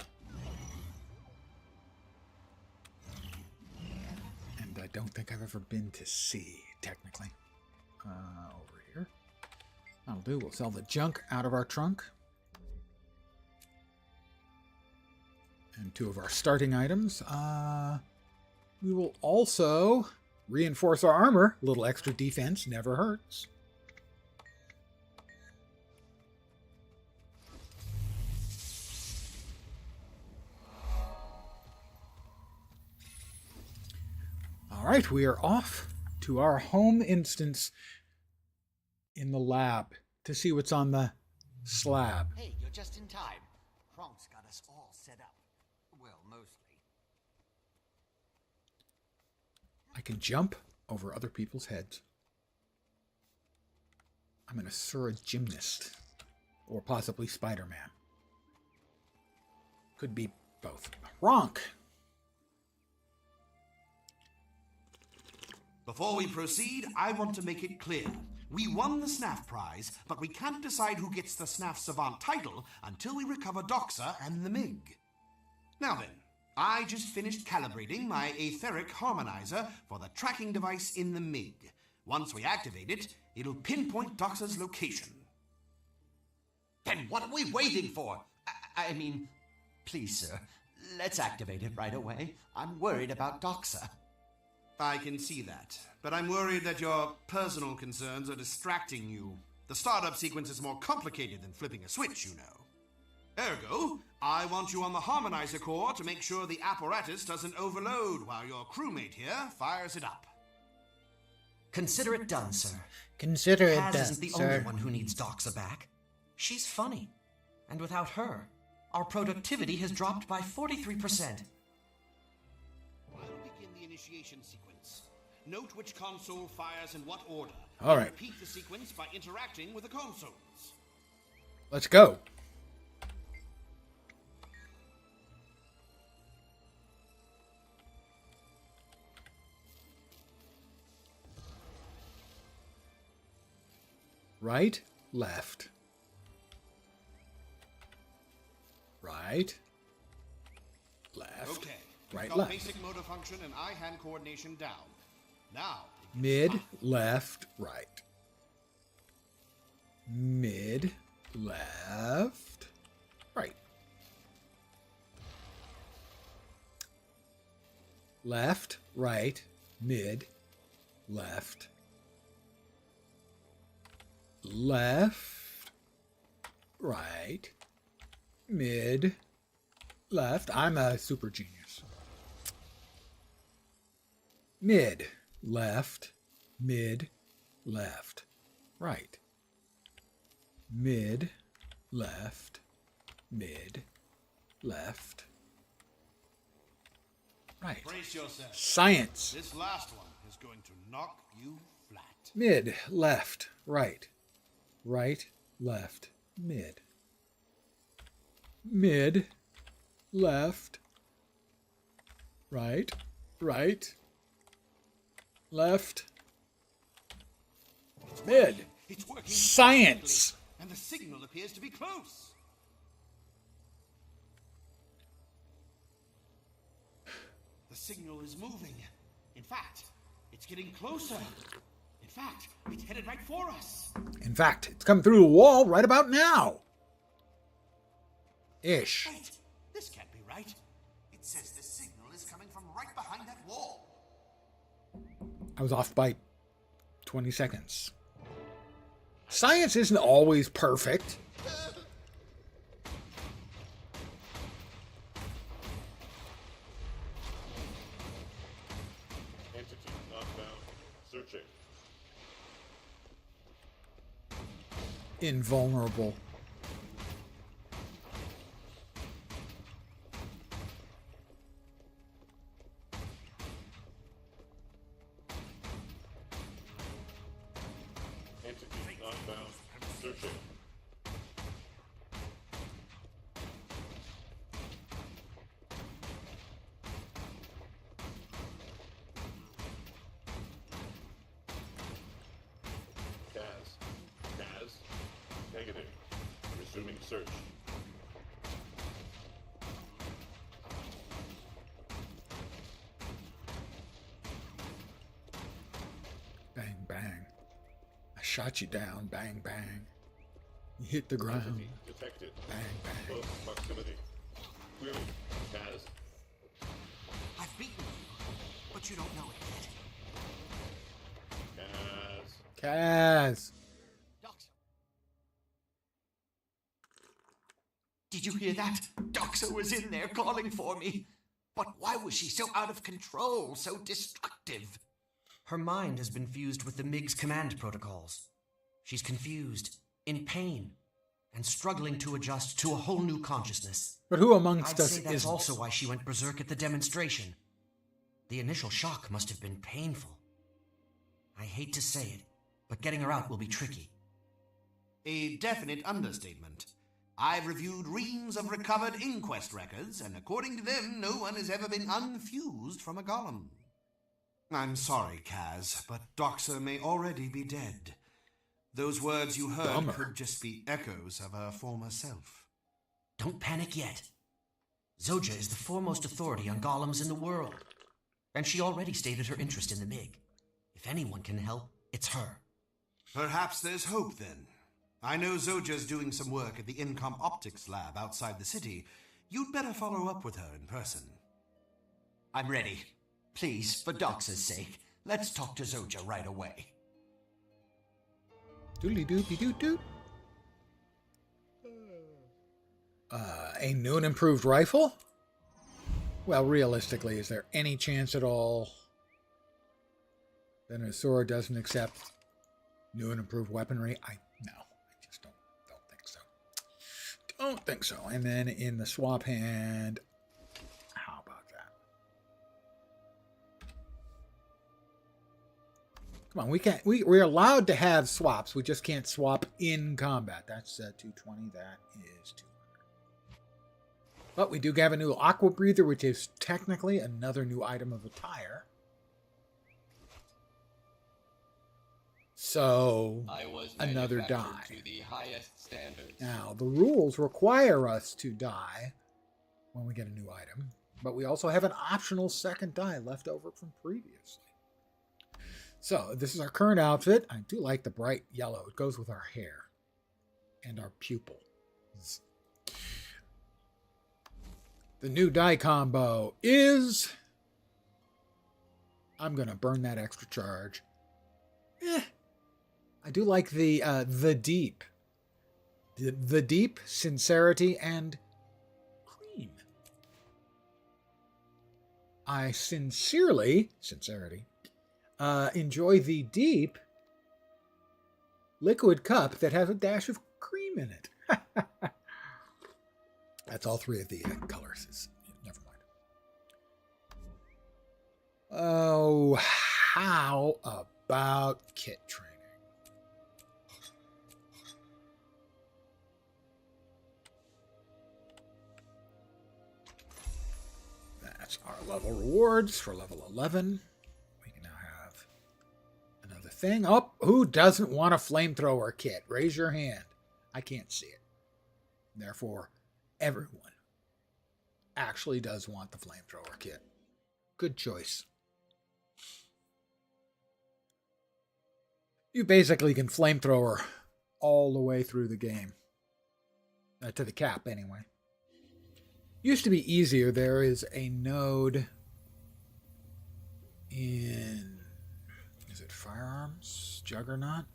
And I don't think I've ever been to sea, technically. Over here. That'll do. We'll sell the junk out of our trunk. And 2 of our starting items. We will also reinforce our armor. A little extra defense never hurts. All right, we are off to our home instance in the lab to see what's on the slab. Hey, you're just in time. Kronk's got us all set up. Well, mostly. I can jump over other people's heads. I'm an Asura gymnast. Or possibly Spider-Man. Could be both. Ronk! Before we proceed, I want to make it clear. We won the SNAF prize, but we can't decide who gets the SNAF Savant title until we recover Doxa and the MiG. Now then, I just finished calibrating my etheric harmonizer for the tracking device in the MiG. Once we activate it, it'll pinpoint Doxa's location. Then what are we waiting for? I mean, please, sir, let's activate it right away. I'm worried about Doxa. I can see that, but I'm worried that your personal concerns are distracting you. The startup sequence is more complicated than flipping a switch, you know. Ergo, I want you on the harmonizer core to make sure the apparatus doesn't overload while your crewmate here fires it up. Consider it done, sir. Consider it Kaz done, isn't the sir. only one who needs Doxa back. She's funny. And without her, our productivity has dropped by 43%. I'll begin the initiation sequence. Note which console fires in what order. All right. Repeat the sequence by interacting with the consoles. Let's go. Right, left. Right, left. Okay. We've Right, got left. basic motor function and eye-hand coordination down. Now, Mid, left, right. Mid, left, right. Left, right, mid, left, left, right, mid, left. I'm a super genius. Mid, left, mid, left, right. Mid, left, mid, left, right. brace yourself. Science. This last one is going to knock you flat. Mid, left, right, right, left, mid. Mid, left, right, right, left, mid. It's working Science. perfectly, and the signal appears to be close. The signal is moving. In fact, it's getting closer. In fact, it's headed right for us. In fact, it's coming through the wall right about now. Ish. Wait, this can't be right. It says the signal is coming from right behind that wall. I was off by 20 seconds. Science isn't always perfect. Entity not found. Searching. Invulnerable. Entity not found. Searching. Negative. Resuming search. Bang, bang. I shot you down. Bang, bang. You hit the ground. Entity detected. Bang, bang. Close proximity. Query. Kaz. I've beaten you, but you don't know it yet. Kaz. Did you hear that? Doxa was in there calling for me. But why was she so out of control, so destructive? Her mind has been fused with the MiG's command protocols. She's confused, in pain, and struggling to adjust to a whole new consciousness. But who amongst I'd us say that's isn't? also why she went berserk at the demonstration. The initial shock must have been painful. I hate to say it, but getting her out will be tricky. A definite understatement. I've reviewed reams of recovered inquest records, and according to them, no one has ever been unfused from a golem. I'm sorry, Kaz, but Doxa may already be dead. Those words you heard Bummer. could just be echoes of her former self. Don't panic yet. Zoja is the foremost authority on golems in the world, and she already stated her interest in the MiG. If anyone can help, it's her. Perhaps there's hope, then. I know Zoja's doing some work at the Incom Optics Lab outside the city. You'd better follow up with her in person. I'm ready. Please, for Doxa's sake, let's talk to Zoja right away. Doodly doopy doot doot. A new and improved rifle? Well, realistically, is there any chance at all that Asura doesn't accept new and improved weaponry? I just don't think so. Don't think so. And then in the swap hand, how about that? Come on, we can't. We're allowed to have swaps. We just can't swap in combat. That's 220. That is 200. But we do have a new aqua breather, which is technically another new item of attire. So I was another die. manufactured to the highest standards. Now the rules require us to die when we get a new item, but we also have an optional second die left over from previously. So this is our current outfit. I do like the bright yellow. It goes with our hair and our pupils. The new die combo is... I'm going to burn that extra charge. I do like the deep. The deep, sincerity, and cream. I sincerity, enjoy the deep liquid cup that has a dash of cream in it. That's all three of the colors. Never mind. Oh, how about kit training? That's our level rewards for level 11. We can now have another thing. Oh, who doesn't want a flamethrower kit? Raise your hand. I can't see it. Therefore, everyone actually does want the flamethrower kit. Good choice. You basically can flamethrower all the way through the game. To the cap, anyway. Used to be easier. There is a node in... Is it Firearms? Juggernaut?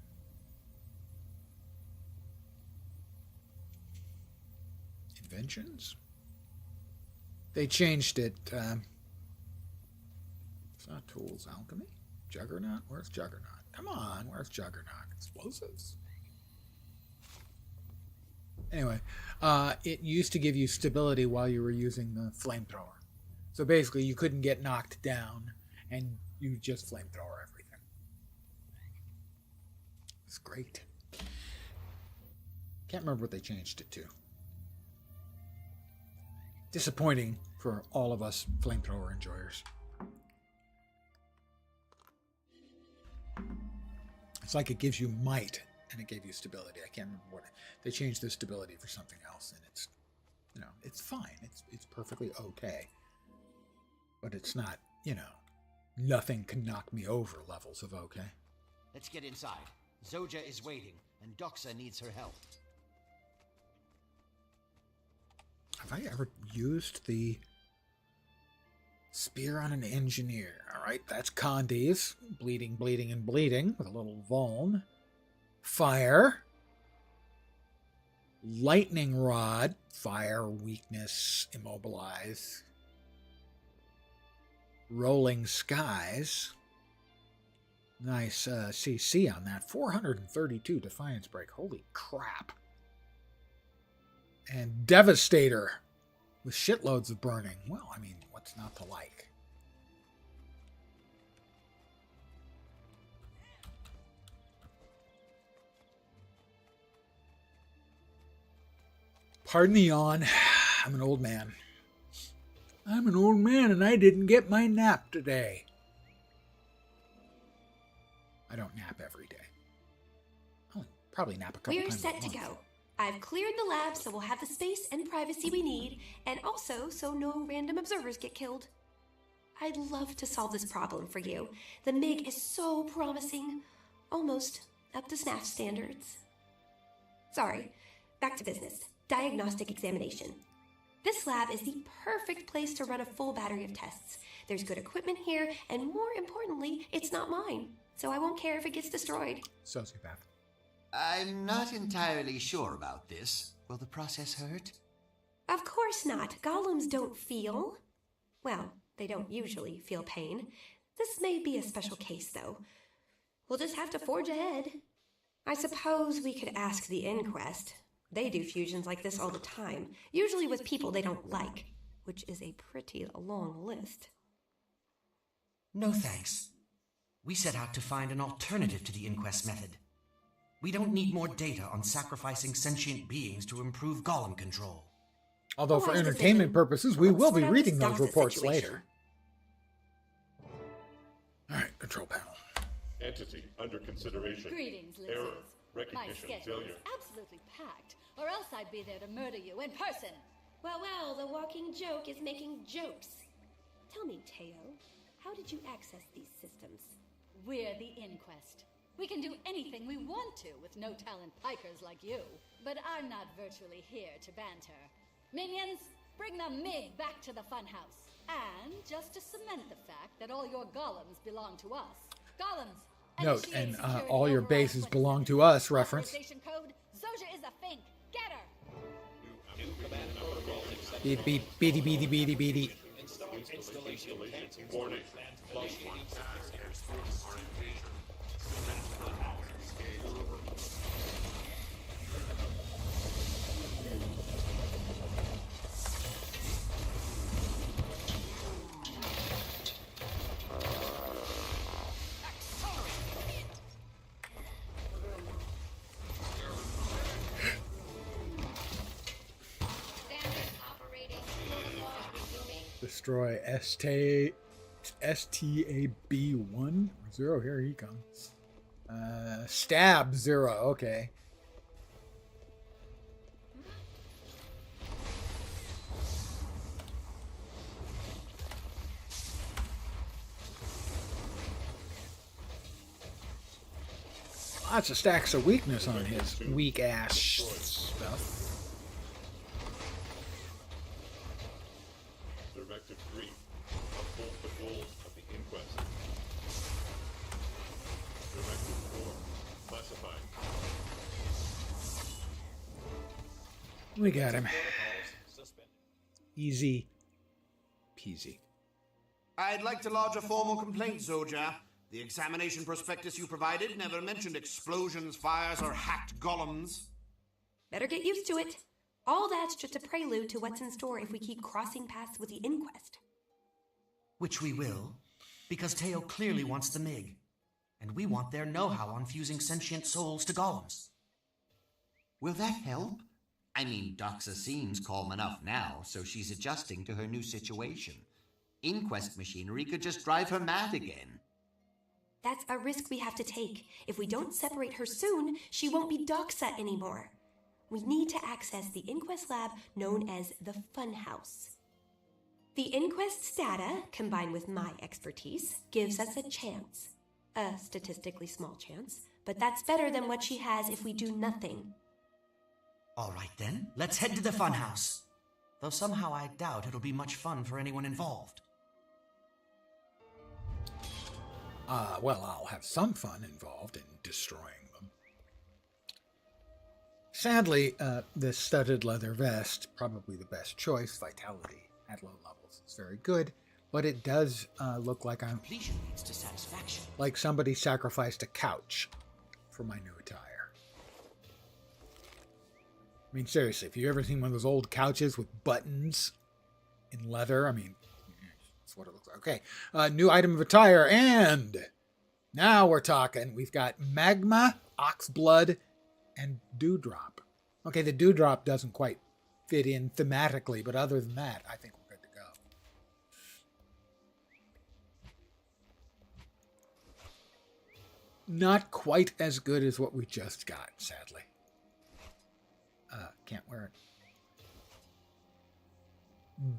Inventions? They changed it. It's not Tools. Alchemy? Juggernaut? Where's Juggernaut? Come on, where's Juggernaut? Explosives? Anyway, it used to give you stability while you were using the flamethrower. So basically, you couldn't get knocked down, and you just flamethrower everything. It's great. Can't remember what they changed it to. Disappointing for all of us flamethrower enjoyers. It's like it gives you might and it gave you stability. I can't remember what they changed the stability for something else, and it's, you know, it's fine. It's perfectly okay, but it's not, you know, nothing can knock me over levels of okay. Let's get inside. Zoja is waiting, and Doxa needs her help. Have I ever used the spear on an engineer? All right, that's Condi's. Bleeding, bleeding, and bleeding with a little vuln. Fire. Lightning rod. Fire, weakness, immobilize. Rolling skies. Nice CC on that. 432 Defiance break. Holy crap. And Devastator with shitloads of burning. Well, I mean, what's not to like? Pardon the yawn. I'm an old man. I'm an old man and I didn't get my nap today. I don't nap every day. I'll probably nap a couple We're times set a to month. go. I've cleared the lab so we'll have the space and privacy we need, and also so no random observers get killed. I'd love to solve this problem for you. The MiG is so promising. Almost up to SNAF standards. Sorry, back to business. Diagnostic examination. This lab is the perfect place to run a full battery of tests. There's good equipment here, and more importantly, it's not mine, so I won't care if it gets destroyed. Sociopath. I'm not entirely sure about this. Will the process hurt? Of course not. Golems don't feel. Well, they don't usually feel pain. This may be a special case, though. We'll just have to forge ahead. I suppose we could ask the Inquest. They do fusions like this all the time, usually with people they don't like, which is a pretty long list. No thanks. We set out to find an alternative to the Inquest method. We don't need more data on sacrificing sentient beings to improve golem control. Although for entertainment purposes, we will be reading those reports later. Alright, control panel. Entity under consideration. Greetings, lizards. Error. My Recognition schedule failure. is absolutely packed, or else I'd be there to murder you in person. Well, the walking joke is making jokes. Tell me, Teo, how did you access these systems? We're the Inquest. We can do anything we want to with no-talent pikers like you. But I'm not virtually here to banter. Minions, bring the MiG back to the funhouse. And just to cement the fact that all your golems belong to us. Golems! Note, and all your bases belong to us reference. Authorization code, Zoja is a fink. Get her! Beep, beep, beady, beady, beady, beady. Installation warning. Destroy STAB1 0. Here he comes. Stab 0. Okay. Lots of stacks of weakness on his weak ass stuff. Directive 3. Uphold the goals of the inquest. Directive 4. Classified. We got him. Easy peasy. I'd like to lodge a formal complaint, Zoja. The examination prospectus you provided never mentioned explosions, fires, or hacked golems. Better get used to it. All that's just a prelude to what's in store if we keep crossing paths with the Inquest. Which we will, because Teo clearly wants the MiG, and we want their know-how on fusing sentient souls to golems. Will that help? I mean, Doxa seems calm enough now, so she's adjusting to her new situation. Inquest machinery could just drive her mad again. That's a risk we have to take. If we don't separate her soon, she won't be Doxa anymore. We need to access the Inquest lab known as the Funhouse. The Inquest's data, combined with my expertise, gives us a chance. A statistically small chance, but that's better than what she has if we do nothing. All right then, let's head to the funhouse. Though somehow I doubt it'll be much fun for anyone involved. Well, I'll have some fun involved in destroying them. Sadly, the studded leather vest, probably the best choice, vitality at low levels, is very good, but it does look like I'm Completion leads to satisfaction. like somebody sacrificed a couch for my new attire. I mean, seriously, if you've ever seen one of those old couches with buttons in leather, I mean, that's what it looks like. Okay, new item of attire, and now we're talking. We've got magma, oxblood, and dewdrop. Okay, the dewdrop doesn't quite fit in thematically, but other than that, I think we're good to go. Not quite as good as what we just got, sadly. Can't wear it.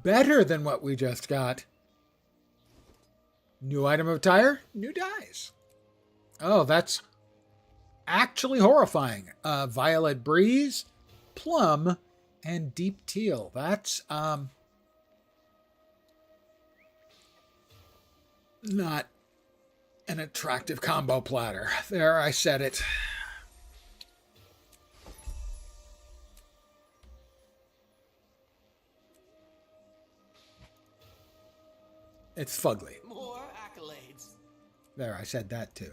Better than what we just got. New item of attire, new dyes. Oh, that's actually horrifying. Violet breeze, plum, and deep teal. That's not an attractive combo platter. There, I said it. It's fugly. More accolades. There, I said that too.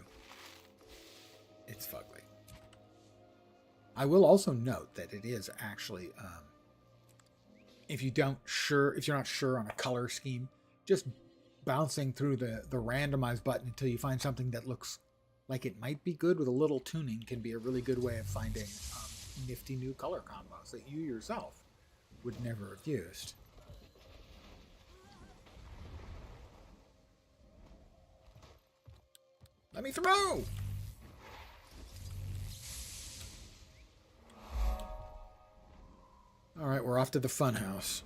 It's fugly. I will also note that it is actually, if you're not sure on a color scheme, just bouncing through the randomize button until you find something that looks like it might be good with a little tuning can be a really good way of finding nifty new color combos that you yourself would never have used. Let me through! Alright, we're off to the funhouse,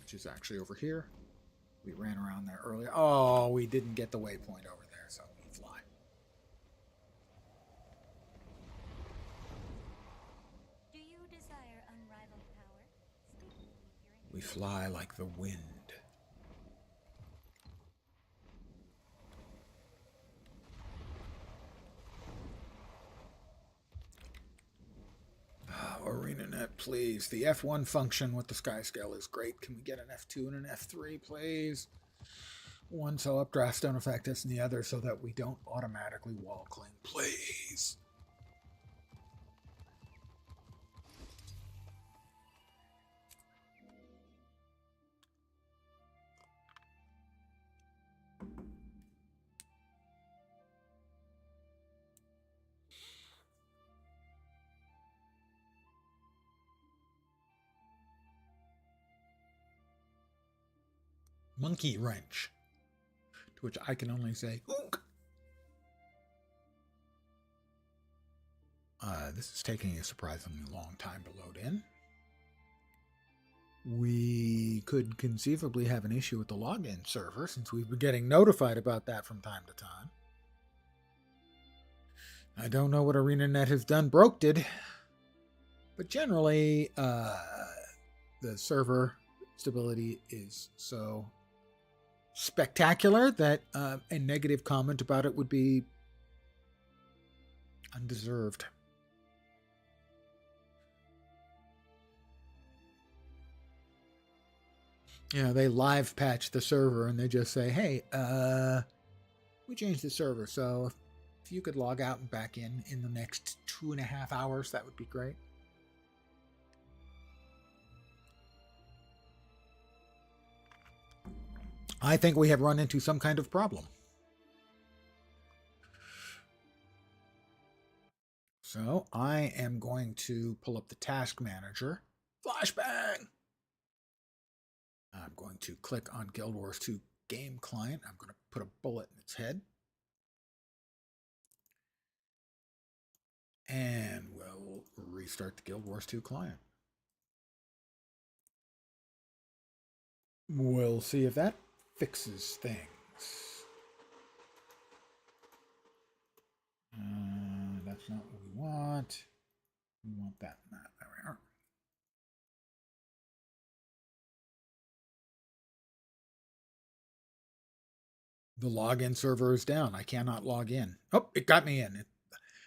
which is actually over here. We ran around there earlier. Oh, we didn't get the waypoint over there, so we fly. Do you desire unrivaled power? We fly like the wind. ArenaNet, please. The F1 function with the sky scale is great. Can we get an F2 and an F3, please? One so updrafts don't affect us, and the other so that we don't automatically wall cling, please. Monkey wrench. To which I can only say, Oonk. This is taking a surprisingly long time to load in. We could conceivably have an issue with the login server since we've been getting notified about that from time to time. I don't know what ArenaNet has done broke did, but generally the server stability is so spectacular that a negative comment about it would be undeserved. You know, they live patch the server and they just say, hey, we changed the server, so if you could log out and back in the next 2.5 hours, that would be great. I think we have run into some kind of problem. So I am going to pull up the task manager. Flashbang! I'm going to click on Guild Wars 2 game client. I'm going to put a bullet in its head. And we'll restart the Guild Wars 2 client. We'll see if that fixes things. That's not what we want. We want that map. There we are. The login server is down. I cannot log in. Oh, it got me in.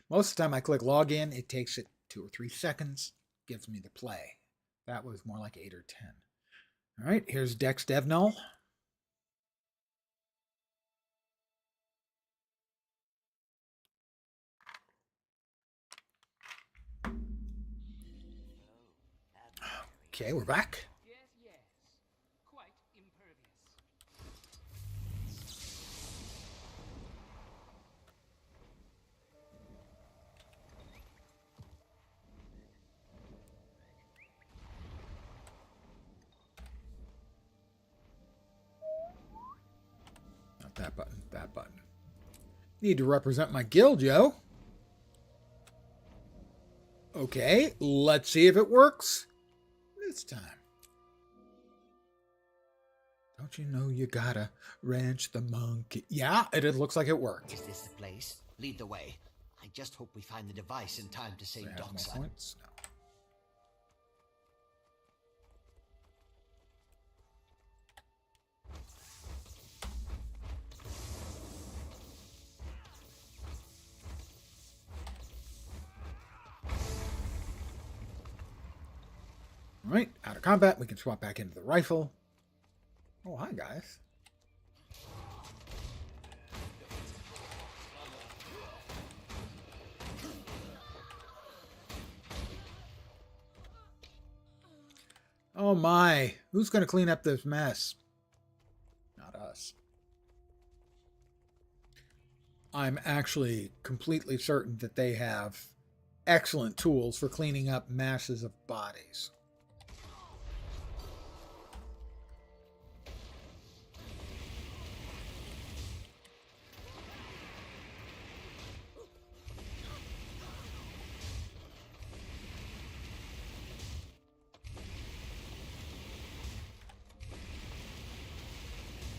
Most of the time I click login, it takes it 2 or 3 seconds, gives me the play. That was more like 8 or 10. All right, here's Dex DevNull. Okay, we're back. Quite impervious. Not that button, that button. Need to represent my guild, yo. Okay, let's see if it works this time. Don't you know you gotta wrench the monkey? Yeah, it looks like it worked. Is this the place? Lead the way. I just hope we find the device in time to save Dockson. Points? No. All right, out of combat, we can swap back into the rifle. Oh, hi, guys. Oh my, who's going to clean up this mess? Not us. I'm actually completely certain that they have excellent tools for cleaning up masses of bodies.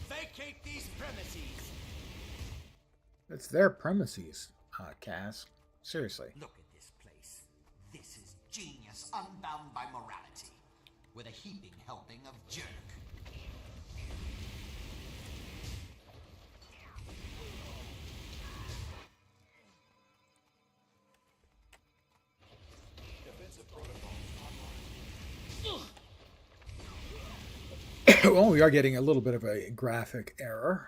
Vacate these premises. It's their premises, Cass. Seriously. Look at this place. This is genius unbound by morality, with a heaping helping of jerk. Well, we are getting a little bit of a graphic error.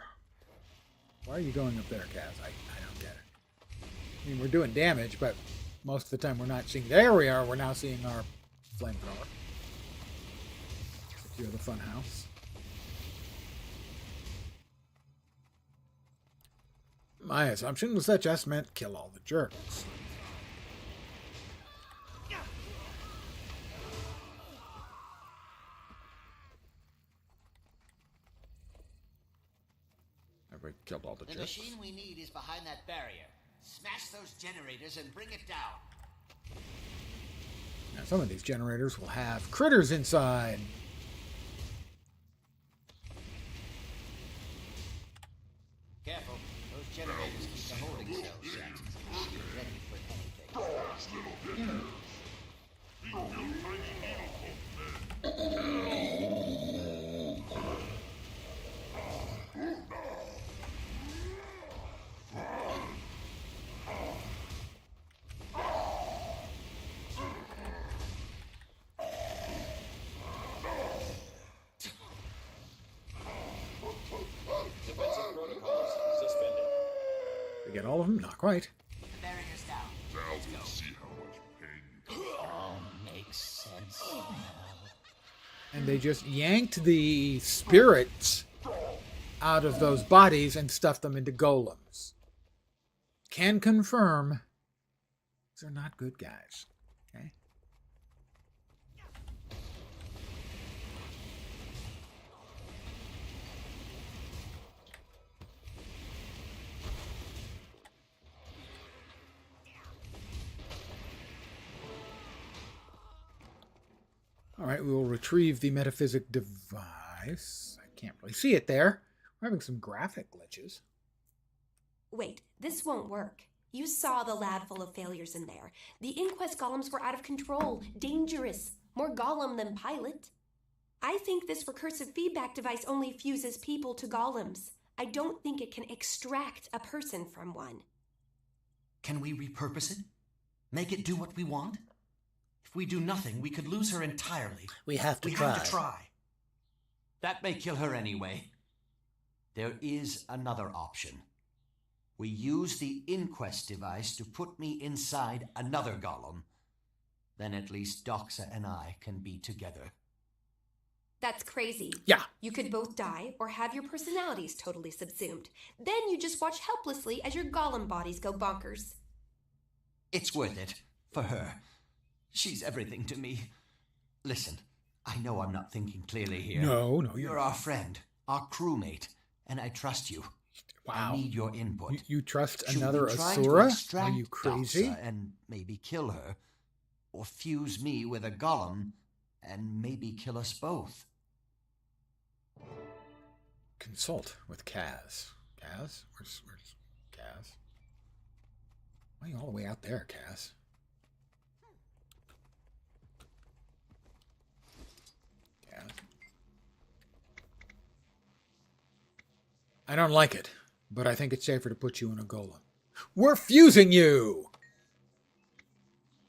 Why are you going up there, Cass? I don't get it. I mean, we're doing damage, but most of the time we're not seeing... There we are. We're now seeing our flamethrower. Secure the fun house. My assumption was that just meant kill all the jerks. We killed all the The jerks. machine we need is behind that barrier. Smash those generators and bring it down. Now, some of these generators will have critters inside. Careful, those generators keep the holding cells shut. Ready for anything. Defensive protocols suspended. We get all of them? Not quite. The barrier's down. Now we'll see how much pain you Oh, makes sense. And they just yanked the spirits out of those bodies and stuffed them into golems. Can confirm these are not good guys. Okay? All right, we will retrieve the metaphysic device. I can't really see it there. We're having some graphic glitches. Wait, this won't work. You saw the lab full of failures in there. The inquest golems were out of control, dangerous, more golem than pilot. I think this recursive feedback device only fuses people to golems. I don't think it can extract a person from one. Can we repurpose it? Make it do what we want? If we do nothing, we could lose her entirely. We have to try. That may kill her anyway. There is another option. We use the inquest device to put me inside another golem. Then at least Doxa and I can be together. That's crazy. Yeah. You could both die or have your personalities totally subsumed. Then you just watch helplessly as your golem bodies go bonkers. It's worth it. For her. She's everything to me. Listen, I know I'm not thinking clearly here. No, You're our friend, our crewmate, and I trust you. Wow. I need your input. You trust Should another we try to Asura? Are extract you crazy? Doxa and maybe kill her? Or fuse me with a golem and maybe kill us both? Consult with Kaz. Kaz? Where's Kaz? Why are you all the way out there, Kaz? Kaz? I don't like it, but I think it's safer to put you in a golem. We're fusing you!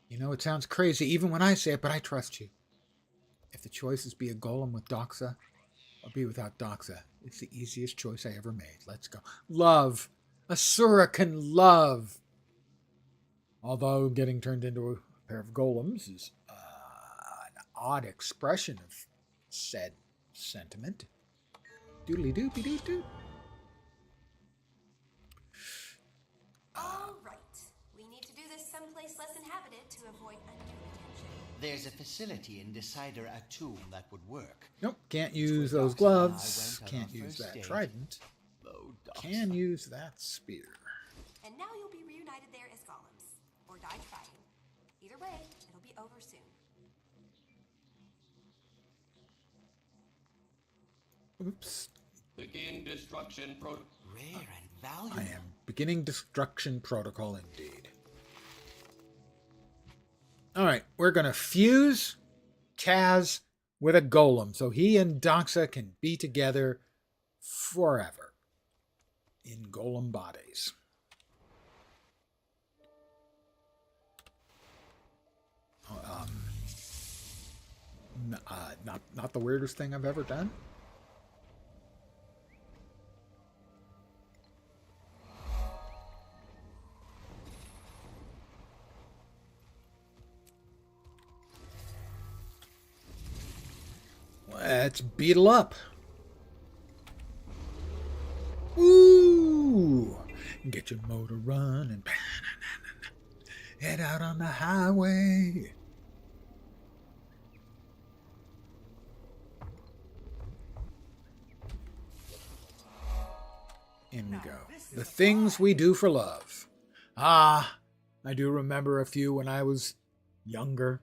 You know, it sounds crazy even when I say it, but I trust you. If the choice is be a golem with Doxa or be without Doxa, it's the easiest choice I ever made. Let's go. Love. Asura can love. Although getting turned into a pair of golems is an odd expression of said sentiment. Doodly doopy doo doo. All right. We need to do this someplace less inhabited to avoid undue attention. There's a facility in Decider Atum that would work. Nope, can't use those gloves. Can't use that trident. Can use that spear. And now you'll be reunited there as golems. Or die trying. Either way, it'll be over soon. Oops. Begin destruction protocol. Rare and valuable. I am beginning destruction protocol indeed. Alright, we're going to fuse Kaz with a golem so he and Doxa can be together forever in golem bodies. Not the weirdest thing I've ever done. Let's beetle up. Woo! Get your motor running. Head out on the highway. In we go. The things we do for love. Ah, I do remember a few when I was younger.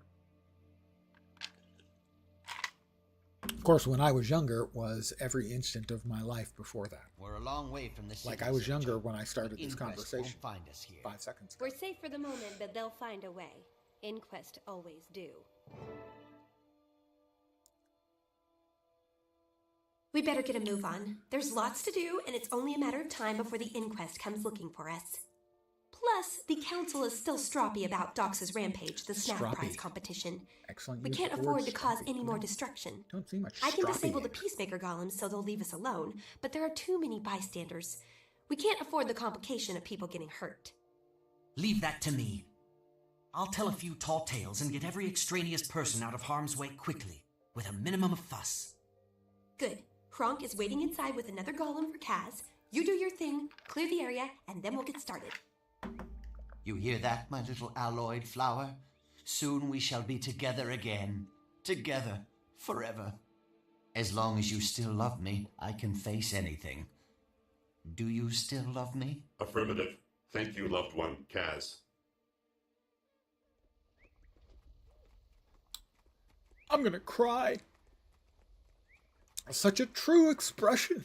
Of course, when I was younger was every instant of my life before that. We're a long way from the city. Like I was younger when I started The this inquest conversation. won't find us here. 5 seconds ago. We're safe for the moment, but they'll find a way. Inquest always do. We better get a move on. There's lots to do, and it's only a matter of time before the inquest comes looking for us. Plus, the council is still stroppy about Dox's rampage, the snap Stroppy. prize competition. Excellent. We use can't of the word afford to cause stroppy. any more destruction. Don't see much I can stroppy disable the here. peacemaker golems so they'll leave us alone, but there are too many bystanders. We can't afford the complication of people getting hurt. Leave that to me. I'll tell a few tall tales and get every extraneous person out of harm's way quickly, with a minimum of fuss. Good. Kronk is waiting inside with another golem for Kaz. You do your thing, clear the area, and then we'll get started. You hear that, my little alloyed flower? Soon we shall be together again. Together. Forever. As long as you still love me, I can face anything. Do you still love me? Affirmative. Thank you, loved one, Kaz. I'm gonna cry. Such a true expression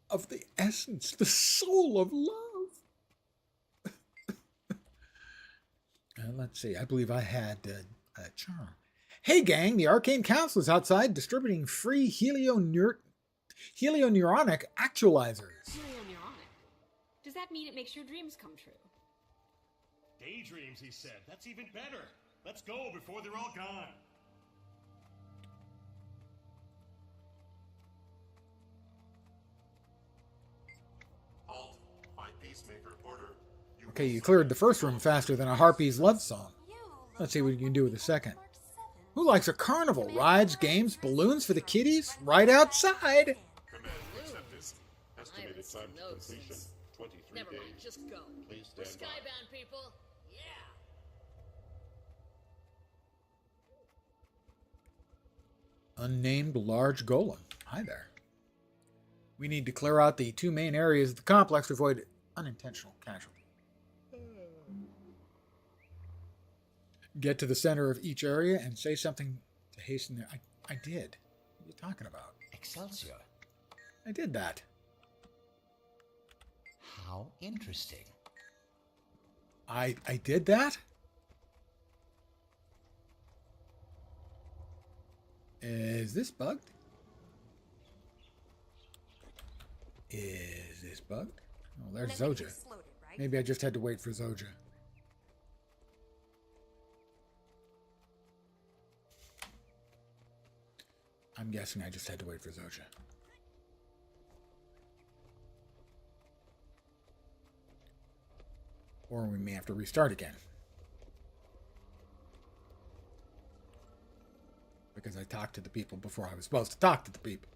of the essence, the soul of love. Let's see. I believe I had a charm. Hey, gang, the Arcane Council is outside distributing free helioneuronic actualizers. Helioneuronic? Does that mean it makes your dreams come true? Daydreams, he said. That's even better. Let's go before they're all gone. Halt. My pacemaker order. Okay, you cleared the first room faster than a harpy's love song. Let's see what you can do with the second. Who likes a carnival? Rides, games, balloons for the kiddies? Right outside! Command accepted. Estimated time to completion 23 Never mind, days. just go. Please We're stand by. skybound, people. Yeah. Unnamed large golem. Hi there. We need to clear out the two main areas of the complex to avoid unintentional casualty. Get to the center of each area and say something to hasten their... I did. What are you talking about? Excelsior. I did that. How interesting. I did that? Is this bugged? Is this bugged? Oh, there's Zoja. Maybe I just had to wait for Zoja. I'm guessing I just had to wait for Zoja. Or we may have to restart again. Because I talked to the people before I was supposed to talk to the people.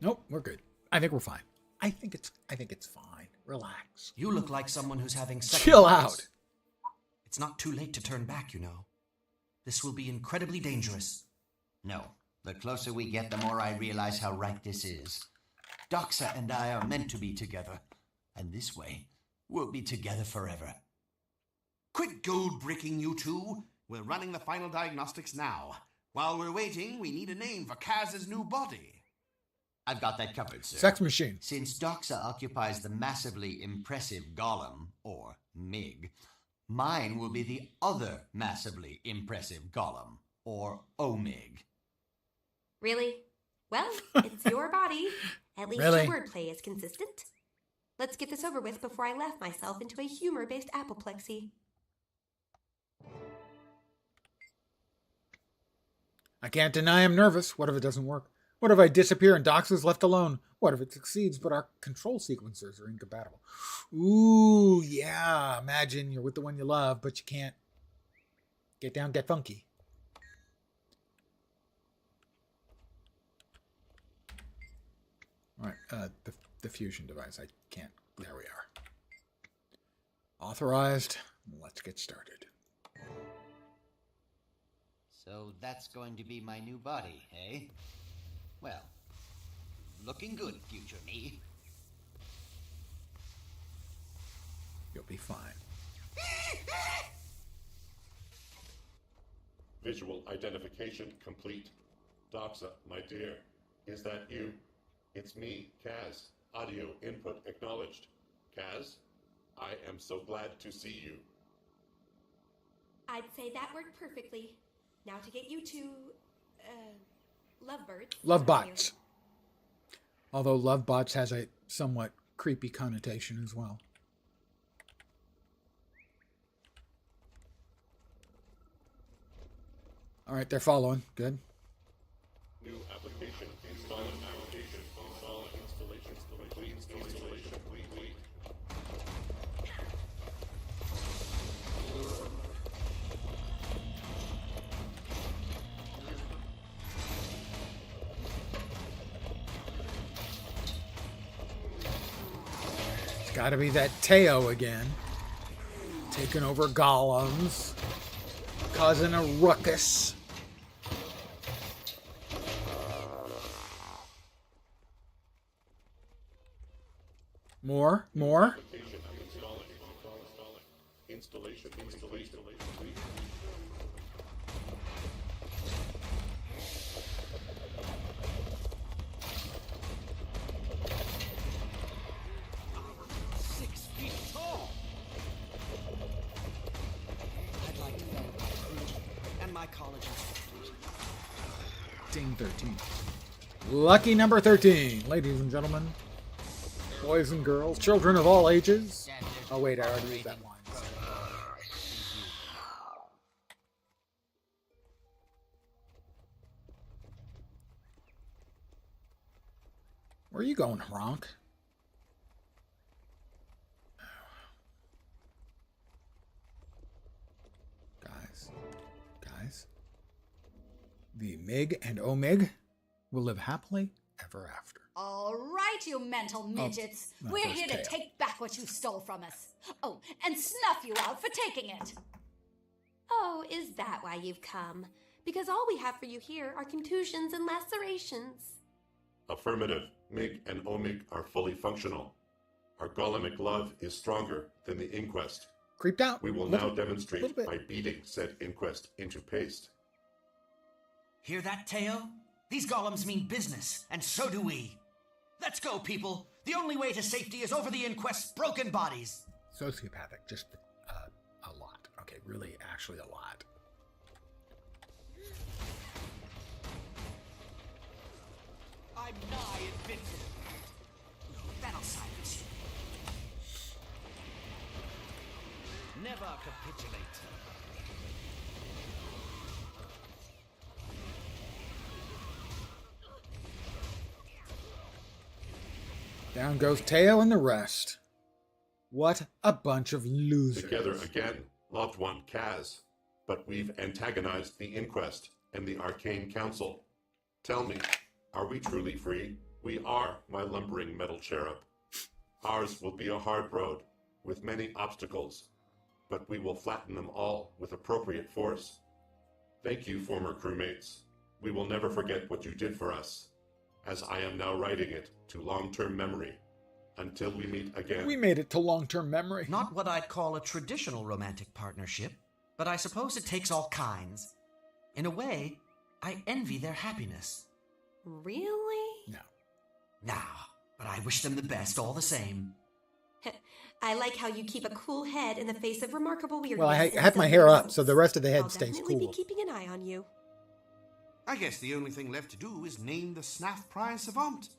Nope, we're good. I think we're fine. I think it's fine. Relax. You look like someone who's having second Chill thoughts. out. It's not too late to turn back, you know. This will be incredibly dangerous. No. The closer we get, the more I realize how right this is. Doxa and I are meant to be together. And this way, we'll be together forever. Quit gold bricking, you two. We're running the final diagnostics now. While we're waiting, we need a name for Kaz's new body. I've got that covered, sir. Sex machine. Since Doxa occupies the massively impressive golem, or Mig, mine will be the other massively impressive golem, or Omig. Really? Well, it's your body. At least Really? your wordplay is consistent. Let's get this over with before I laugh myself into a humor-based apoplexy. I can't deny I'm nervous. What if it doesn't work? What if I disappear and Dox is left alone? What if it succeeds, but our control sequencers are incompatible? Ooh, yeah. Imagine you're with the one you love, but you can't get down, get funky. All right, the fusion device. I can't. There we are. Authorized. Let's get started. So that's going to be my new body, eh? Well, looking good, future me. You'll be fine. Visual identification complete. Doxa, my dear, is that you? It's me, Kaz. Audio input acknowledged. Kaz, I am so glad to see you. I'd say that worked perfectly. Now to get you to, lovebirds. Lovebots. Although Lovebots has a somewhat creepy connotation as well. All right, they're following. Good. New application. Installing application. Installing installation. Complete. Installation complete. It's got to be that Teo again. Taking over golems. Causing a ruckus. More. More. Application installing. Installation. I'd like to thank my crew and my college instructors. Ding 13. Lucky number 13, ladies and gentlemen. Boys and girls, children of all ages. Oh wait, I already used that line. Where are you going, Hronk? Guys. The Mig and Omig will live happily ever after. All right, you mental midgets. no, We're first here to tail. take back what you stole from us. Oh, and snuff you out for taking it. Oh, is that why you've come? Because all we have for you here are contusions and lacerations. Affirmative. Mig and Omig are fully functional. Our golemic love is stronger than the inquest. Creeped out. We will Little- now demonstrate little bit. by beating said inquest into paste. Hear that, Teo? These golems mean business, and so do we. Let's go, people. The only way to safety is over the inquest's broken bodies. Sociopathic, just a lot. Okay, really, actually a lot. I'm nigh invincible. That'll silence you. Never capitulate. Down goes Teo and the rest. What a bunch of losers. Together again, loved one Kaz. But we've antagonized the inquest and the Arcane Council. Tell me, are we truly free? We are, my lumbering metal cherub. Ours will be a hard road, with many obstacles, but we will flatten them all with appropriate force. Thank you, former crewmates. We will never forget what you did for us, as I am now writing it to long-term memory. Until we meet again. We made it to long-term memory. Not what I'd call a traditional romantic partnership, but I suppose it takes all kinds. In a way, I envy their happiness. Really? No. Nah, but I wish them the best all the same. I like how you keep a cool head in the face of remarkable weirdness. Well, I and had my silly hair up, results. so the rest of the head I'll stays definitely cool. be keeping an eye on you. I guess the only thing left to do is name the Snaff Prize Savant.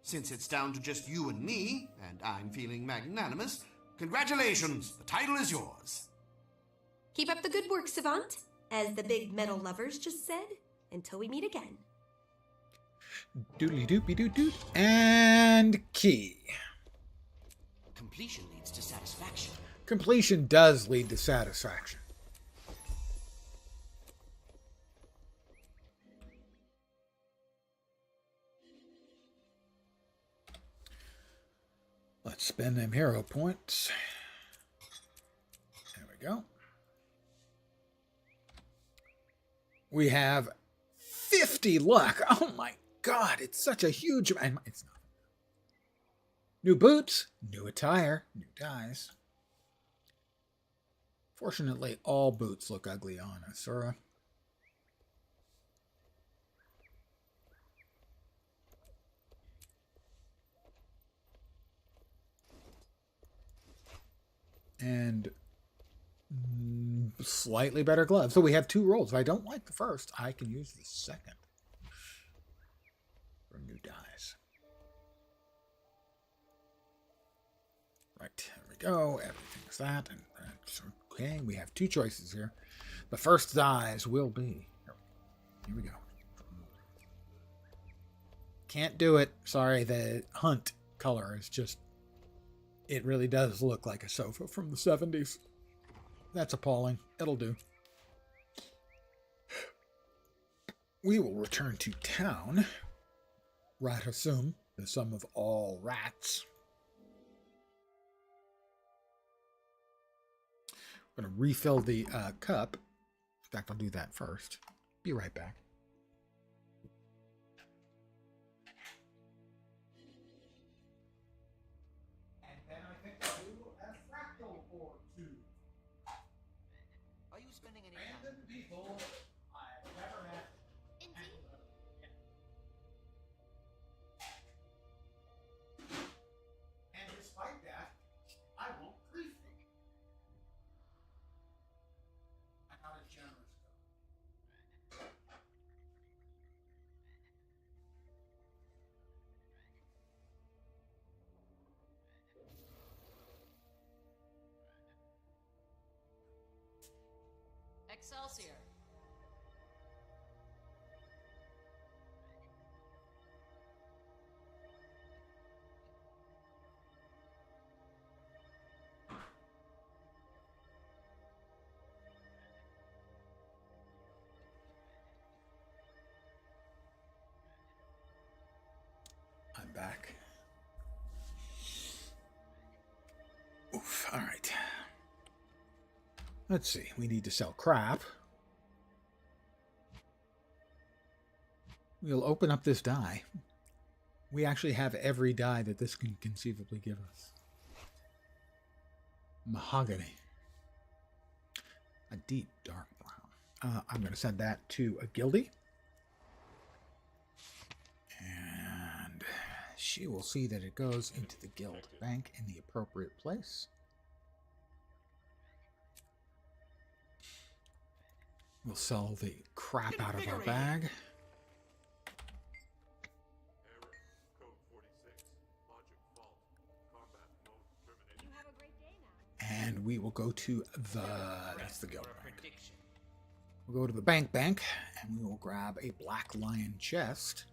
Since it's down to just you and me, and I'm feeling magnanimous, congratulations, the title is yours. Keep up the good work, Savant. As the big metal lovers just said, until we meet again. Doodly doopy doot doot. And key. Completion leads to satisfaction. Completion does lead to satisfaction. Let's spend them hero points. There we go. We have 50 luck. Oh my god, it's such a huge amount. It's not. New boots, new attire, new dies. Fortunately, all boots look ugly on Asura. And slightly better gloves. So we have two rolls. If I don't like the first, I can use the second for new dies. Right, there we go. Everything's that, and that's okay. We have two choices here. The first dies will be. Here we go. Can't do it. Sorry, the hunt color is just. It really does look like a sofa from the 70s. That's appalling. It'll do. We will return to town. Ratasum, the sum of all rats. I'm going to refill the cup. In fact, I'll do that first. Be right back. And spending any time? Random people I've never met. And despite that, I won't grief them. I'm not as generous though. Excelsior. I'm back. Oof, all right. Let's see. We need to sell crap. We'll open up this die. We actually have every die that this can conceivably give us. Mahogany. A deep dark brown. I'm going to send that to a guildie. And she will see that it goes into the guild bank in the appropriate place. We'll sell the crap out of our bag. And we will go to that's the guild bank. We'll go to the bank, and we will grab a black lion chest.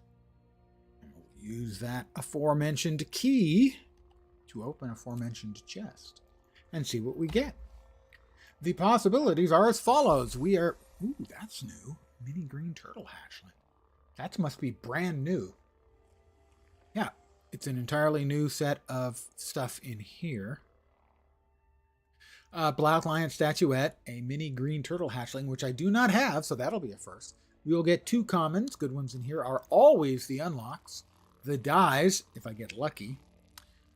And we'll use that aforementioned key to open aforementioned chest and see what we get. The possibilities are as follows. We are, ooh, that's new. Mini green turtle hatchling. That must be brand new. Yeah, it's an entirely new set of stuff in here. Black lion statuette, a mini green turtle hatchling, which I do not have, so that'll be a first. We will get 2 commons. Good ones in here are always the unlocks. The dies, if I get lucky.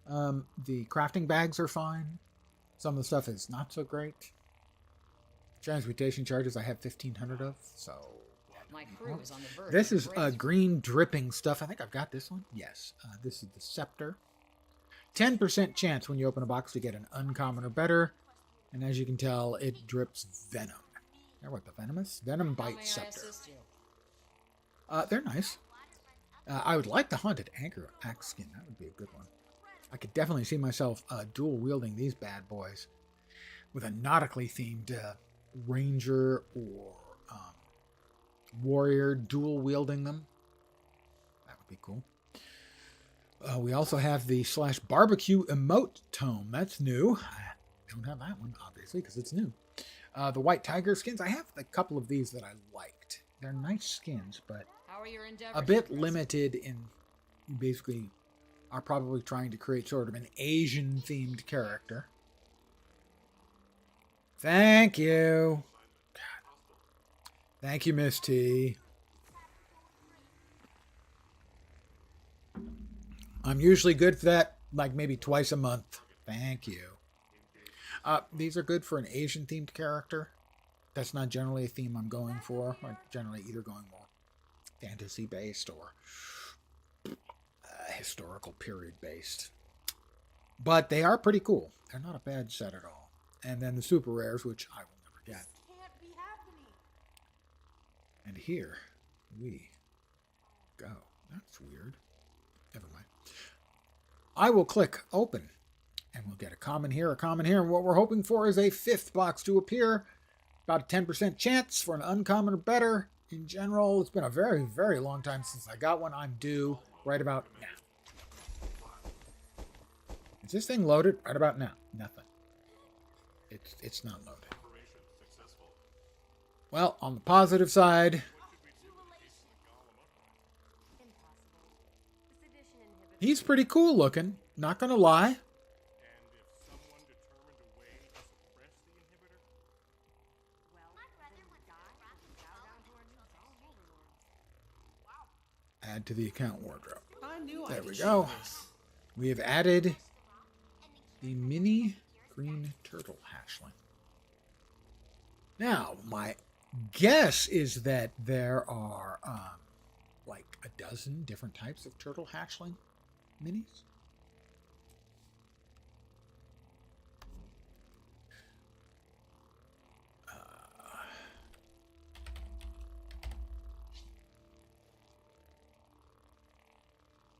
The crafting bags are fine. Some of the stuff is not so great. Transmutation charges I have 1,500 of, so... My crew is on the verge. This is green dripping stuff. I think I've got this one. Yes. This is the scepter. 10% chance when you open a box to get an uncommon or better. And as you can tell, it drips venom. They're what, the venomous? Venom bite scepter. They're nice. I would like the haunted anchor axe skin. That would be a good one. I could definitely see myself dual wielding these bad boys with a nautically themed ranger or warrior dual wielding them. That would be cool. We also have the / barbecue emote tome. That's new. I don't have that one, obviously, because it's new. The white tiger skins. I have a couple of these that I liked. They're nice skins, but a bit limited in, you basically are probably trying to create sort of an Asian-themed character. Thank you. God. Thank you, Miss T. I'm usually good for that, like maybe twice a month. Thank you. These are good for an Asian-themed character. That's not generally a theme I'm going for. I'm generally either going more fantasy-based or historical period-based. But they are pretty cool. They're not a bad set at all. And then the super rares, which I will never get. And here we go. That's weird. Never mind. I will click open. And we'll get a common here, and what we're hoping for is a 5th box to appear. About a 10% chance for an uncommon or better. In general, it's been a very, very long time since I got one. I'm due right about now. Is this thing loaded? Right about now. Nothing. It's not loaded. Well, on the positive side, he's pretty cool looking. Not gonna lie. Add to the account wardrobe. There we go. We have added the mini green turtle hatchling. Now, my guess is that there are like a dozen different types of turtle hatchling minis.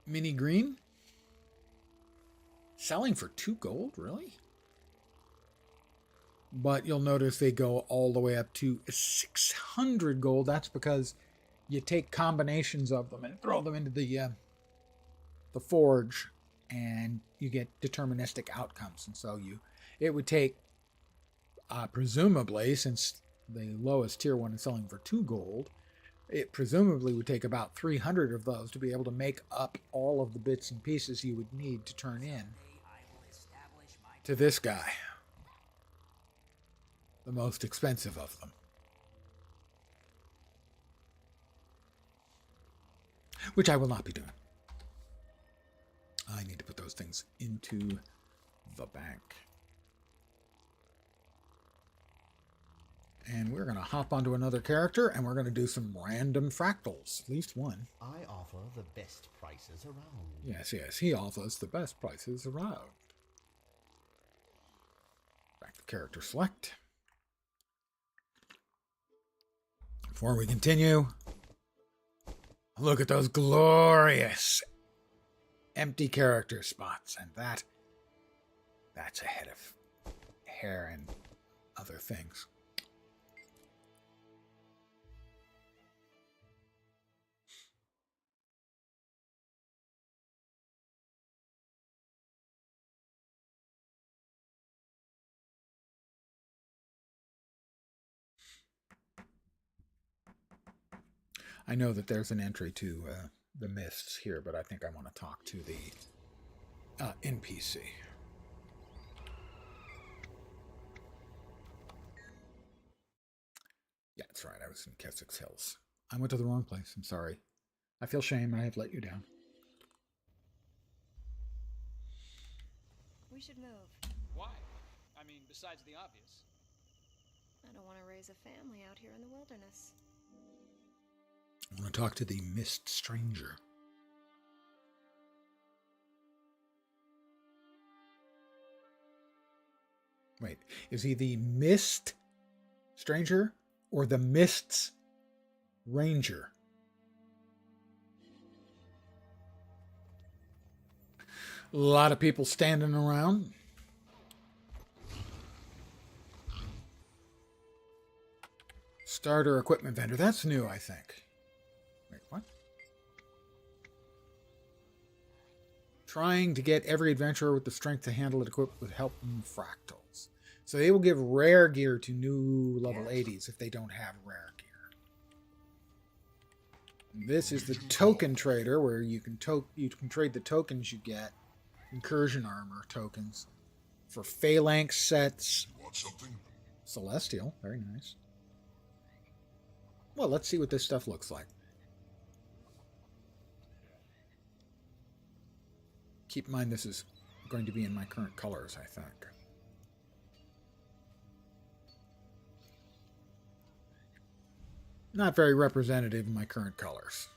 Mini green? Selling for 2 gold? Really? But you'll notice they go all the way up to 600 gold. That's because you take combinations of them and throw them into the forge, and you get deterministic outcomes. And so it would take, presumably, since the lowest tier one is selling for 2 gold, it presumably would take about 300 of those to be able to make up all of the bits and pieces you would need to turn in to this guy, the most expensive of them. Which I will not be doing. I need to put those things into the bank. And we're going to hop onto another character, and we're going to do some random fractals. At least one. I offer the best prices around. Yes, he offers the best prices around. Back to character select. Before we continue, look at those glorious empty character spots. And that's a head of hair and other things. I know that there's an entry to the mists here, but I think I want to talk to the NPC. Yeah, that's right. I was in Keswick's Hills. I went to the wrong place. I'm sorry. I feel shame. I have let you down. We should move. Why? I mean, besides the obvious. I don't want to raise a family out here in the wilderness. I want to talk to the Mist Stranger. Wait, is he the Mist Stranger or the Mists Ranger? A lot of people standing around. Starter equipment vendor. That's new, I think. Wait, what? Trying to get every adventurer with the strength to handle it equipped with help from fractals. So they will give rare gear to new level 80s if they don't have rare gear. This is the token trader, where you can trade the tokens you get, incursion armor tokens, for phalanx sets. You want something? Celestial, very nice. Well, let's see what this stuff looks like. Keep in mind this is going to be in my current colors, I think. Not very representative of my current colors.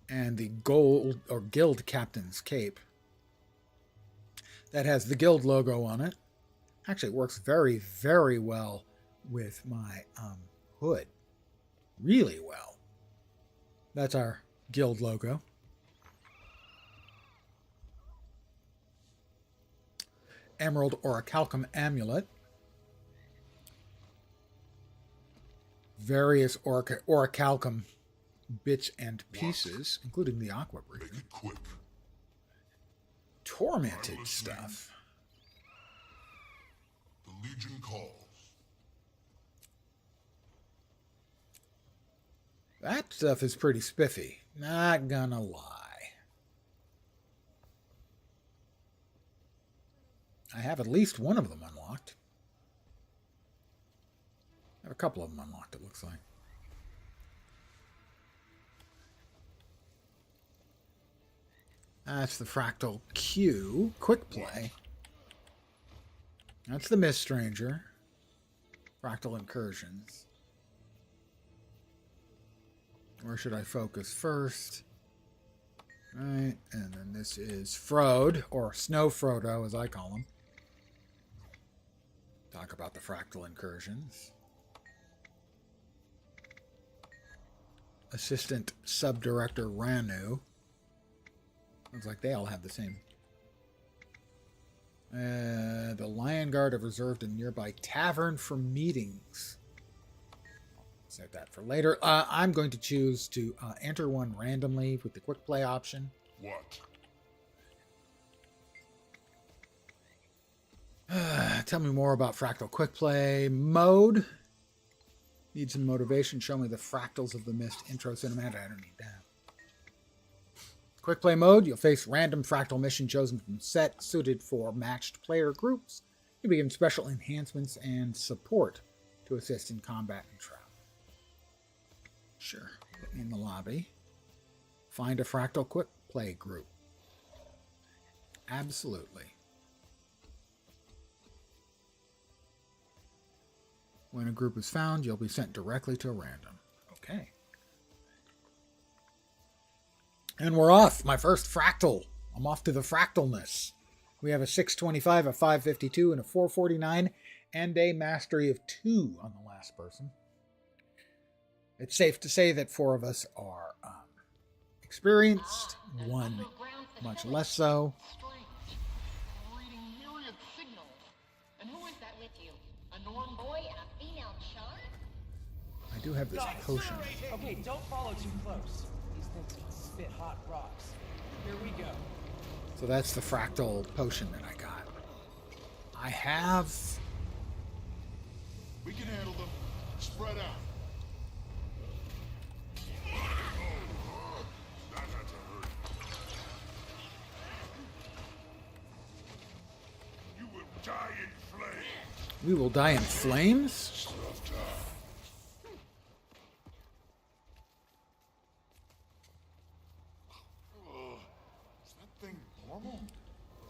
And the gold or guild captain's cape that has the guild logo on it. Actually, it works very, very well with my hood. Really well. That's our guild logo. Emerald Orichalcum amulet. Various Orichalcum bits and pieces, including the aqua breathing. Make it quick. Tormented stuff. The Legion calls. That stuff is pretty spiffy. Not gonna lie. I have at least one of them unlocked. I have a couple of them unlocked, it looks like. That's the Fractal Q. Quick play. That's the Mist Stranger. Fractal Incursions. Where should I focus first? Right, and then this is Frode, or Snow Frodo as I call him. Talk about the Fractal Incursions. Assistant Subdirector Ranu. Looks like they all have the same. The Lion Guard have reserved a nearby tavern for meetings. Save that for later. I'm going to choose to enter one randomly with the quick play option. What? Tell me more about Fractal Quick Play mode. Need some motivation. Show me the Fractals of the Mist intro cinematic. I don't need that. Quick Play mode. You'll face random fractal mission chosen from set suited for matched player groups. You'll be given special enhancements and support to assist in combat and travel. Sure. Put me in the lobby. Find a Fractal Quick Play group. Absolutely. When a group is found, you'll be sent directly to a random. Okay. And we're off. My first fractal. I'm off to the fractalness. We have a 625, a 552, and a 449, and a mastery of 2 on the last person. It's safe to say that 4 of us are experienced, 1 much less so. Reading myriad signals. And who is that with you? A Norm boy and a female charm? I do have this potion. Okay, don't follow too close. These things can spit hot rocks. Here we go. So that's the fractal potion that I got. I have... We can handle them. Spread out. That had to hurt. You will die in flames. We will die in flames? Is that thing normal?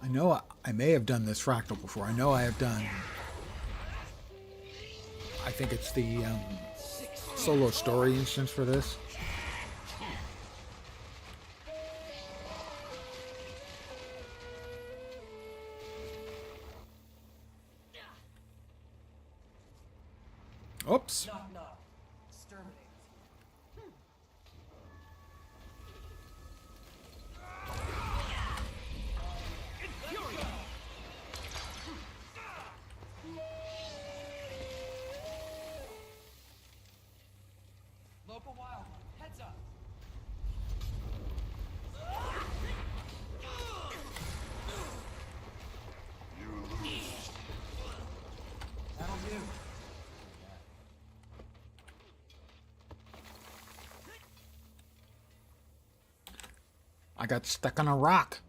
I know I may have done this fractal before. I know I have done... I think it's the solo story instance for this. Oops. Knock, knock. Exterminate. Local wildlife, heads up. You lose. That'll do. I got stuck on a rock.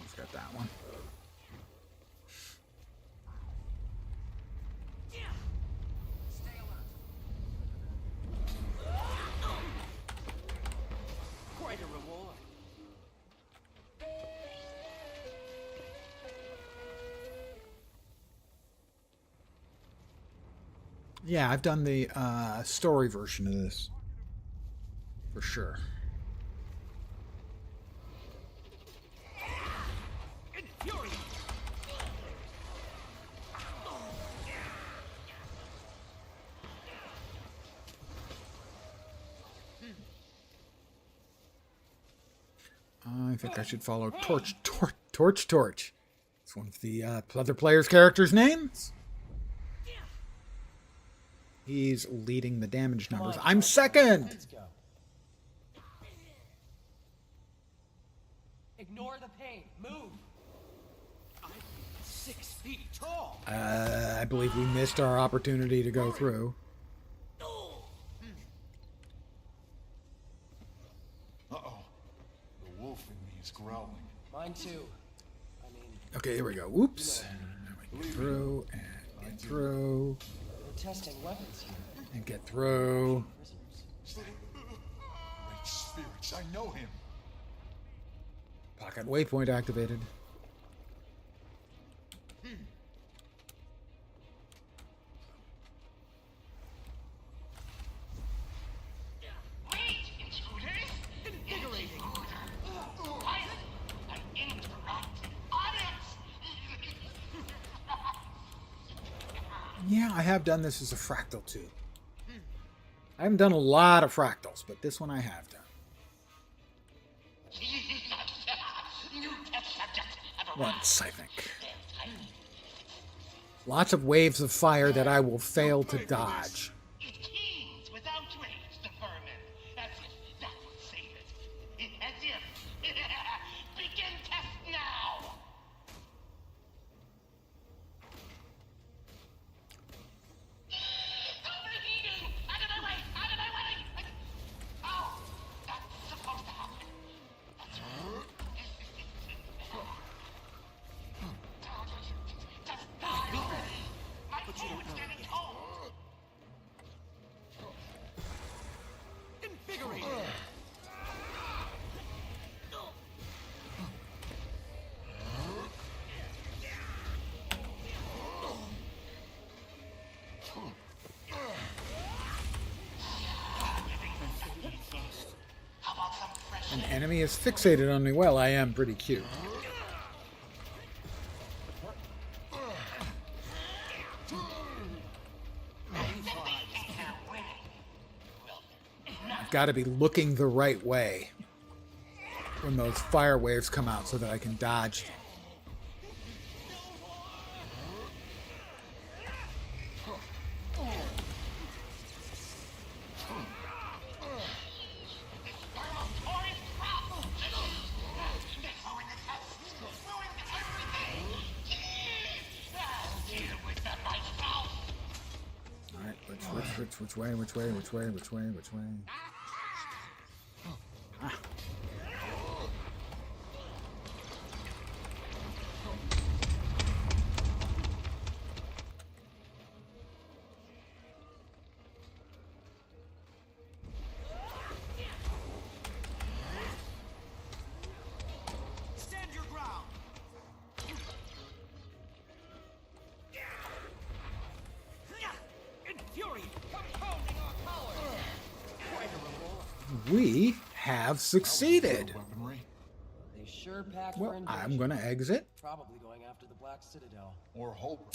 Who's got that one? Quite a reward. Yeah, I've done the story version of this. For sure. I think I should follow Torch. It's one of the other player's characters' names. He's leading the damage numbers. I'm second! Let's go. Ignore the pain. Move. I'm 6 feet tall. I believe we missed our opportunity to go through. Uh-oh. The wolf in me is growling. Mine too. I mean... Okay, here we go. Whoops. There Get through, and get through. We're testing weapons here. And get through. Great spirits, I know him. Pocket waypoint activated. Yeah, I have done this as a fractal too. I haven't done a lot of fractals, but this one I have done. Once, I think. Lots of waves of fire that I will fail to dodge. An enemy is fixated on me. Well, I am pretty cute. I've got to be looking the right way when those fire waves come out so that I can dodge. Which way? Ah. Stand your ground. Infuriate. Compounding our power. We have succeeded. They sure pack Well, for I'm invasion. gonna exit. Probably going after the Black Citadel. Or hope.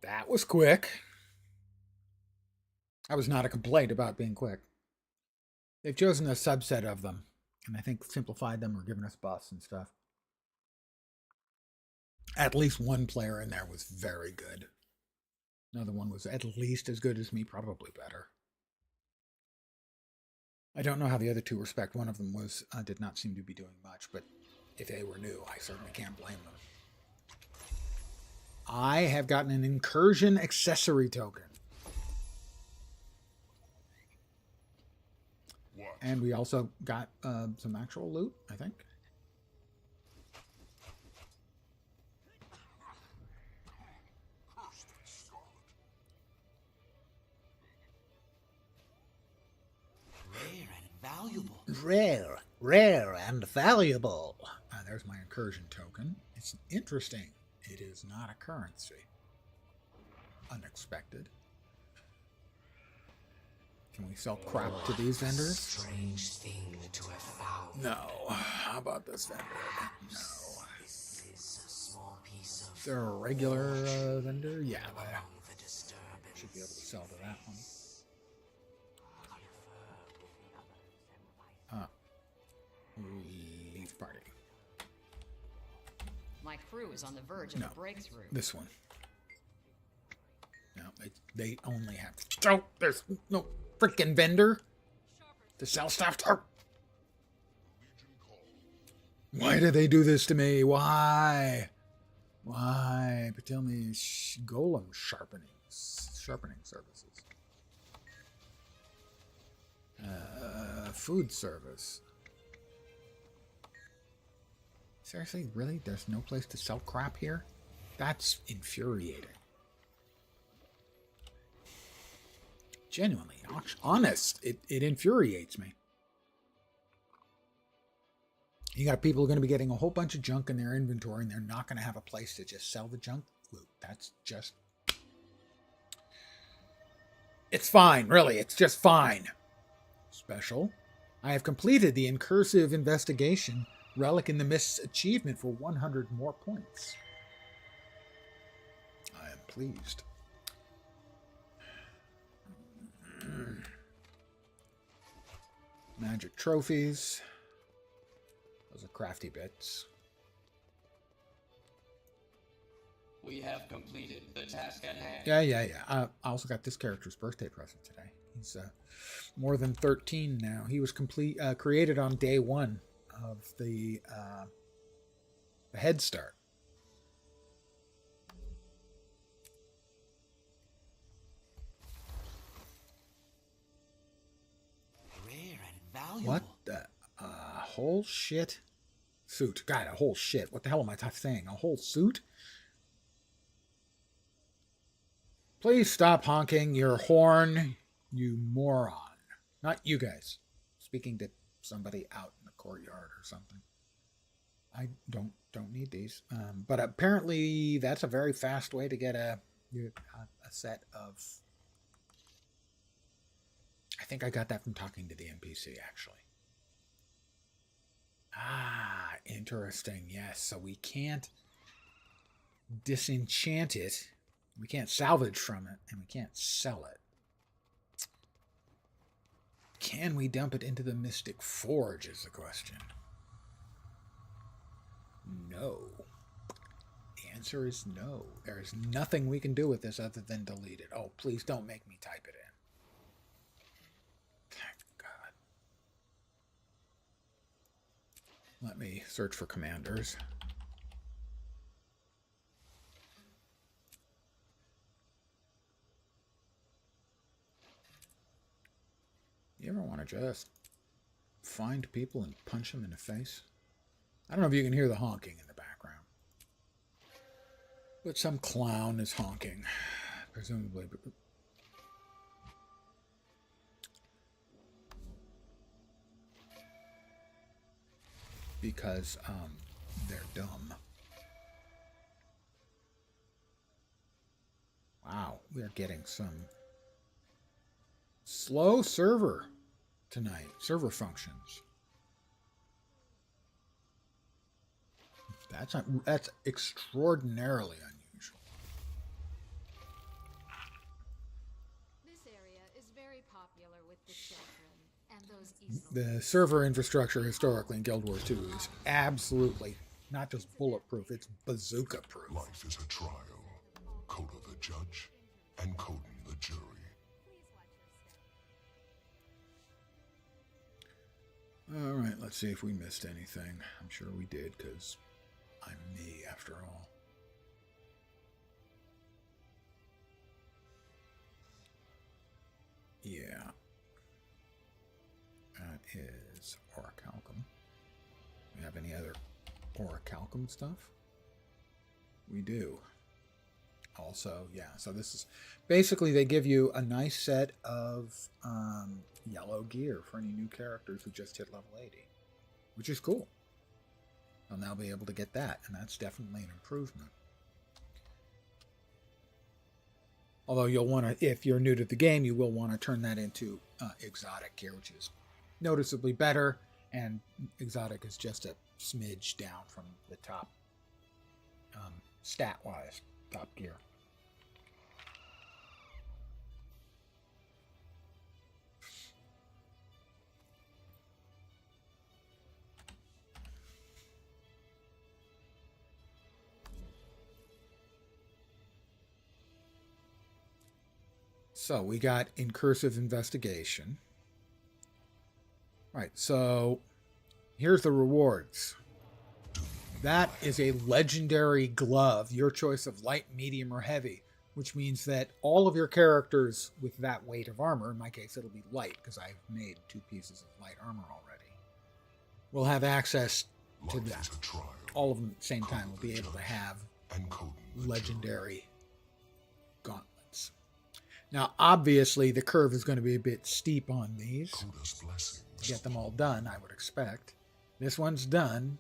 That was quick. That was not a complaint about being quick. They've chosen a subset of them, and I think simplified them or given us buffs and stuff. At least one player in there was very good. Another one was at least as good as me, probably better. I don't know how the other two respect. One of them was did not seem to be doing much, but if they were new, I certainly can't blame them. I have gotten an incursion accessory token. What? And we also got some actual loot, I think. Rare and valuable. Rare and valuable. There's my incursion token. It's interesting. It is not a currency. Unexpected. Can we sell crap to these vendors? Strange thing to have found. No. How about this vendor? No. This is a small piece of. Is there a regular vendor? Yeah, the disturbance. should be able to sell to that one. Leave party. My crew is on the verge of a breakthrough. This one. No, they only have. Oh, there's no freaking vendor to sell stuff to. Why do they do this to me? Why? Why? But tell me, golem sharpening services. Food service. Seriously, really? There's no place to sell crap here? That's infuriating. Genuinely, honest, it infuriates me. You got people who are going to be getting a whole bunch of junk in their inventory, and they're not going to have a place to just sell the junk loot. That's just... It's fine, really. It's just fine. Special. I have completed the incursive investigation. Relic in the Mist's achievement for 100 more points. I am pleased. Magic trophies. Those are crafty bits. We have completed the task at hand. Yeah. I also got this character's birthday present today. He's more than 13 now. He was created on day 1 of the Head Start. Rare and valuable. What the whole shit suit? God, a whole shit. What the hell am I saying? A whole suit? Please stop honking your horn, you moron. Not you guys. Speaking to somebody out in the courtyard or something. I don't need these. But apparently that's a very fast way to get a set of... I think I got that from talking to the NPC, actually. Ah, interesting. Yes, so we can't disenchant it. We can't salvage from it, and we can't sell it. Can we dump it into the Mystic Forge is the question. No. The answer is no. There is nothing we can do with this other than delete it. Oh, please don't make me type it in. Thank God. Let me search for commanders. You ever want to just find people and punch them in the face? I don't know if you can hear the honking in the background. But some clown is honking, presumably. Because they're dumb. Wow, we are getting some slow server tonight. Server functions. That's extraordinarily unusual. This area is very popular with the children and those easily... The server infrastructure historically in Guild Wars 2 is absolutely not just bulletproof, it's bazooka proof. Life is a trial. Coda the judge and Coden the jury. All right, let's see if we missed anything. I'm sure we did, because I'm me after all. Yeah. That is orichalcum. We have any other orichalcum stuff? We do. Also, yeah, so this is basically they give you a nice set of yellow gear for any new characters who just hit level 80, which is cool. They'll now be able to get that, and that's definitely an improvement. Although you'll want to, if you're new to the game, you will want to turn that into exotic gear, which is noticeably better, and exotic is just a smidge down from the top, stat-wise, top gear. So we got incursive investigation. Right, so here's the rewards. That is a legendary glove, your choice of light, medium, or heavy, which means that all of your characters with that weight of armor, in my case it'll be light because I've made 2 pieces of light armor already, will have access to that. All of them at the same time will be able to have and Coden the legendary gauntlets. Now, obviously, the curve is going to be a bit steep on these. Coda's blessings. To get them all done, I would expect. This one's done.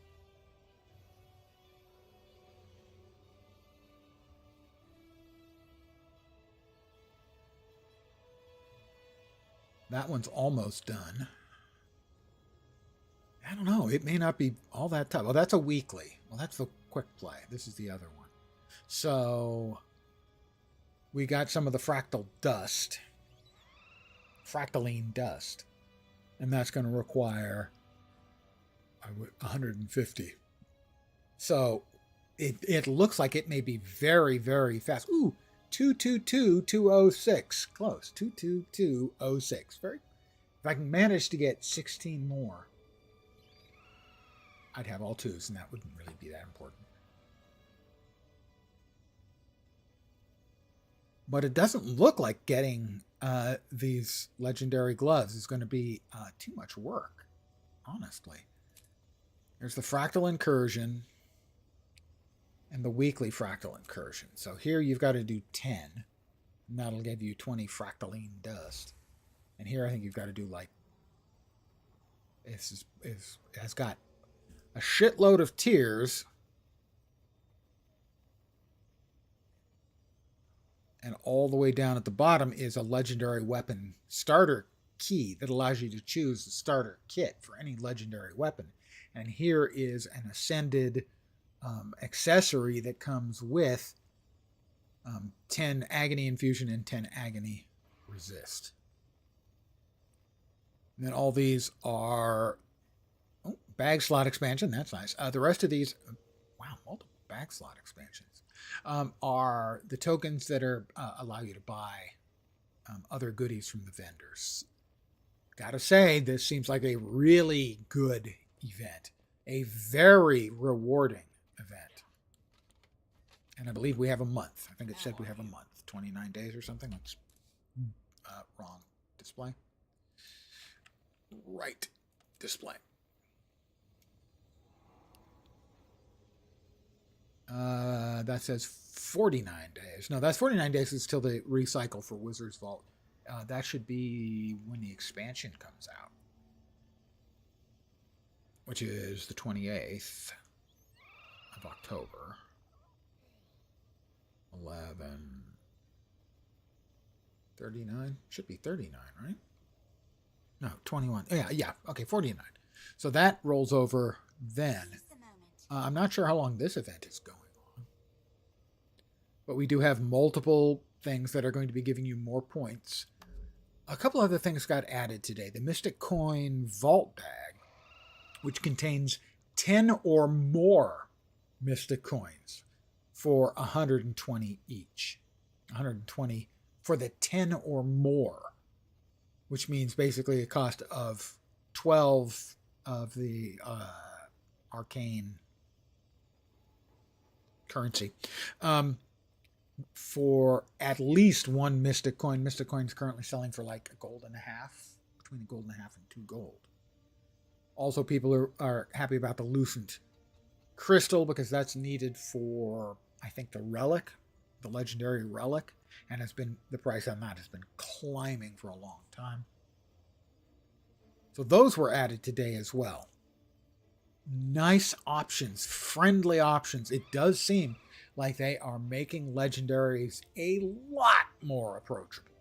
That one's almost done. I don't know. It may not be all that tough. Well, that's a weekly. Well, that's the quick play. This is the other one. So we got some of the fractal dust. Fractaline dust. And that's going to require 150. So it looks like it may be very, very fast. Ooh, 222,206. Close. 222,206. Very. If I can manage to get 16 more, I'd have all twos, and that wouldn't really be that important. But it doesn't look like getting these legendary gloves is going to be too much work, honestly. There's the fractal incursion and the weekly fractal incursion. So here you've got to do 10, and that'll give you 20 fractaline dust. And here I think you've got to do like, it has got a shitload of tears and all the way down at the bottom is a legendary weapon starter key that allows you to choose the starter kit for any legendary weapon. And here is an ascended accessory that comes with 10 agony infusion and 10 agony resist. And then all these are bag slot expansion. That's nice. The rest of these, wow, multiple bag slot expansions, are the tokens that are allow you to buy other goodies from the vendors. Gotta say, this seems like a really good event, a very rewarding event. And I believe we have a month. I think it said we have a month, 29 days or something. That's wrong display. Right display. That says 49 days. No, that's 49 days is till they recycle for Wizard's Vault. That should be when the expansion comes out, which is the 28th of October. 39? Should be 39, right? No, 21. Yeah. Okay, 49. So that rolls over then. I'm not sure how long this event is going on. But we do have multiple things that are going to be giving you more points. A couple other things got added today. The Mystic Coin Vault Bag, which contains 10 or more Mystic Coins for 120 each. 120 for the 10 or more, which means basically a cost of 12 of the arcane currency for at least one Mystic Coin. Mystic Coin's currently selling for like $1.50, between $1.50 and $2. Also, people are happy about the Lucent Crystal because that's needed for, I think, the relic, the legendary relic, and the price on that has been climbing for a long time. So those were added today as well. Nice options, friendly options. It does seem like they are making legendaries a lot more approachable.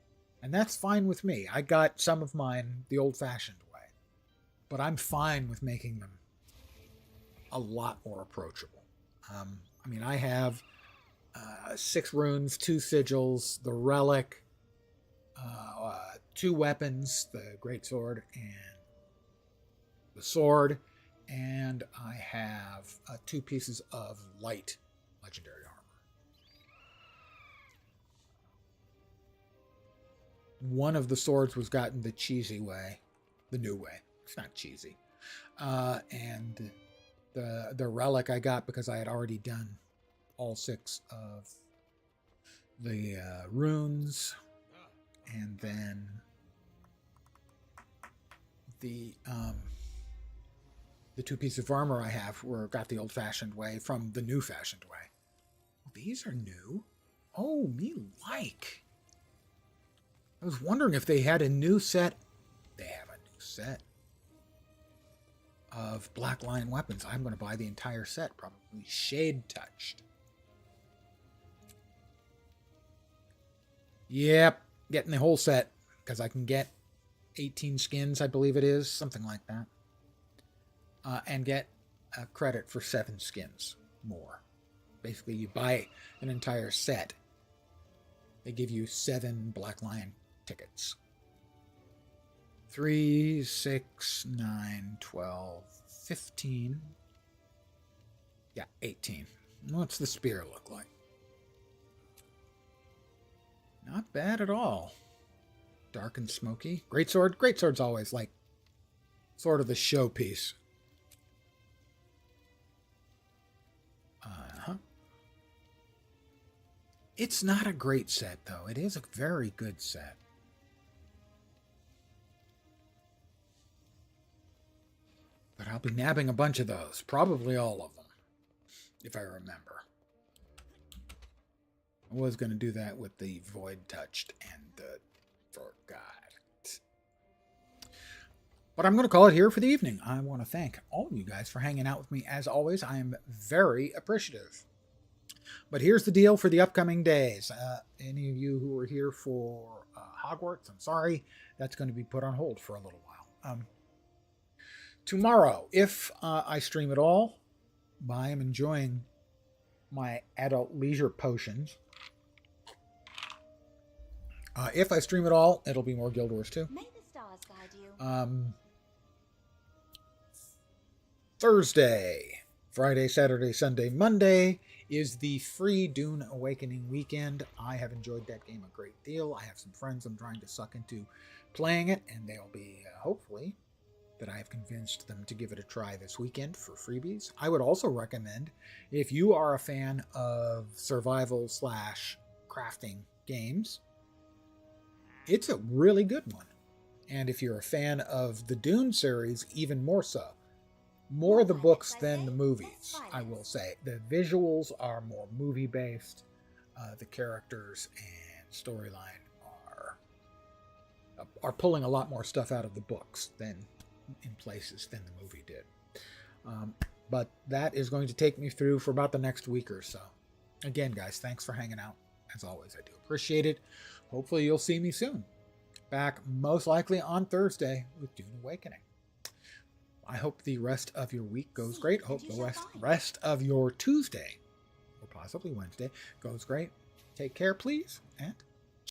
And that's fine with me. I got some of mine the old-fashioned way. But I'm fine with making them a lot more approachable. I have 6 runes, 2 sigils, the relic, 2 weapons, the greatsword and the sword, and I have 2 pieces of light legendary armor. One of the swords was gotten the cheesy way, the new way. It's not cheesy. And the relic I got because I had already done all 6 of the runes, and then the 2 pieces of armor I have got the old-fashioned way from the new-fashioned way. these are new. Oh, me like. I was wondering if they had a new set. They have a new set of Black Lion weapons. I'm going to buy the entire set, probably shade touched. Yep, getting the whole set because I can get 18 skins, I believe it is, something like that, and get a credit for 7 skins more. Basically, you buy an entire set. They give you 7 Black Lion tickets. 3, 6, 9, 12, 15. Yeah, 18. What's the spear look like? Not bad at all. Dark and smoky. Greatsword. Greatsword's always like sort of the showpiece. It's not a great set, though. It is a very good set. But I'll be nabbing a bunch of those. Probably all of them, if I remember. I was going to do that with the Void Touched and the Forgot. But I'm going to call it here for the evening. I want to thank all of you guys for hanging out with me. As always, I am very appreciative. But here's the deal for the upcoming days. Any of you who are here for Hogwarts, I'm sorry. That's going to be put on hold for a little while. Tomorrow, if I stream at all, I am enjoying my adult leisure potions. If I stream at all, it'll be more Guild Wars 2. May the stars guide you. Thursday, Friday, Saturday, Sunday, Monday is the free Dune Awakening weekend. I have enjoyed that game a great deal. I have some friends I'm trying to suck into playing it, and they'll be, hopefully, that I have convinced them to give it a try this weekend for freebies. I would also recommend, if you are a fan of survival / crafting games, it's a really good one. And if you're a fan of the Dune series, even more so. More the books than the movies, I will say. The visuals are more movie-based. The characters and storyline are pulling a lot more stuff out of the books than in places than the movie did. But that is going to take me through for about the next week or so. Again, guys, thanks for hanging out. As always, I do appreciate it. Hopefully you'll see me soon. Back most likely on Thursday with Dune Awakening. I hope the rest of your week goes great. Hope the rest of your Tuesday, or possibly Wednesday, goes great. Take care, please, and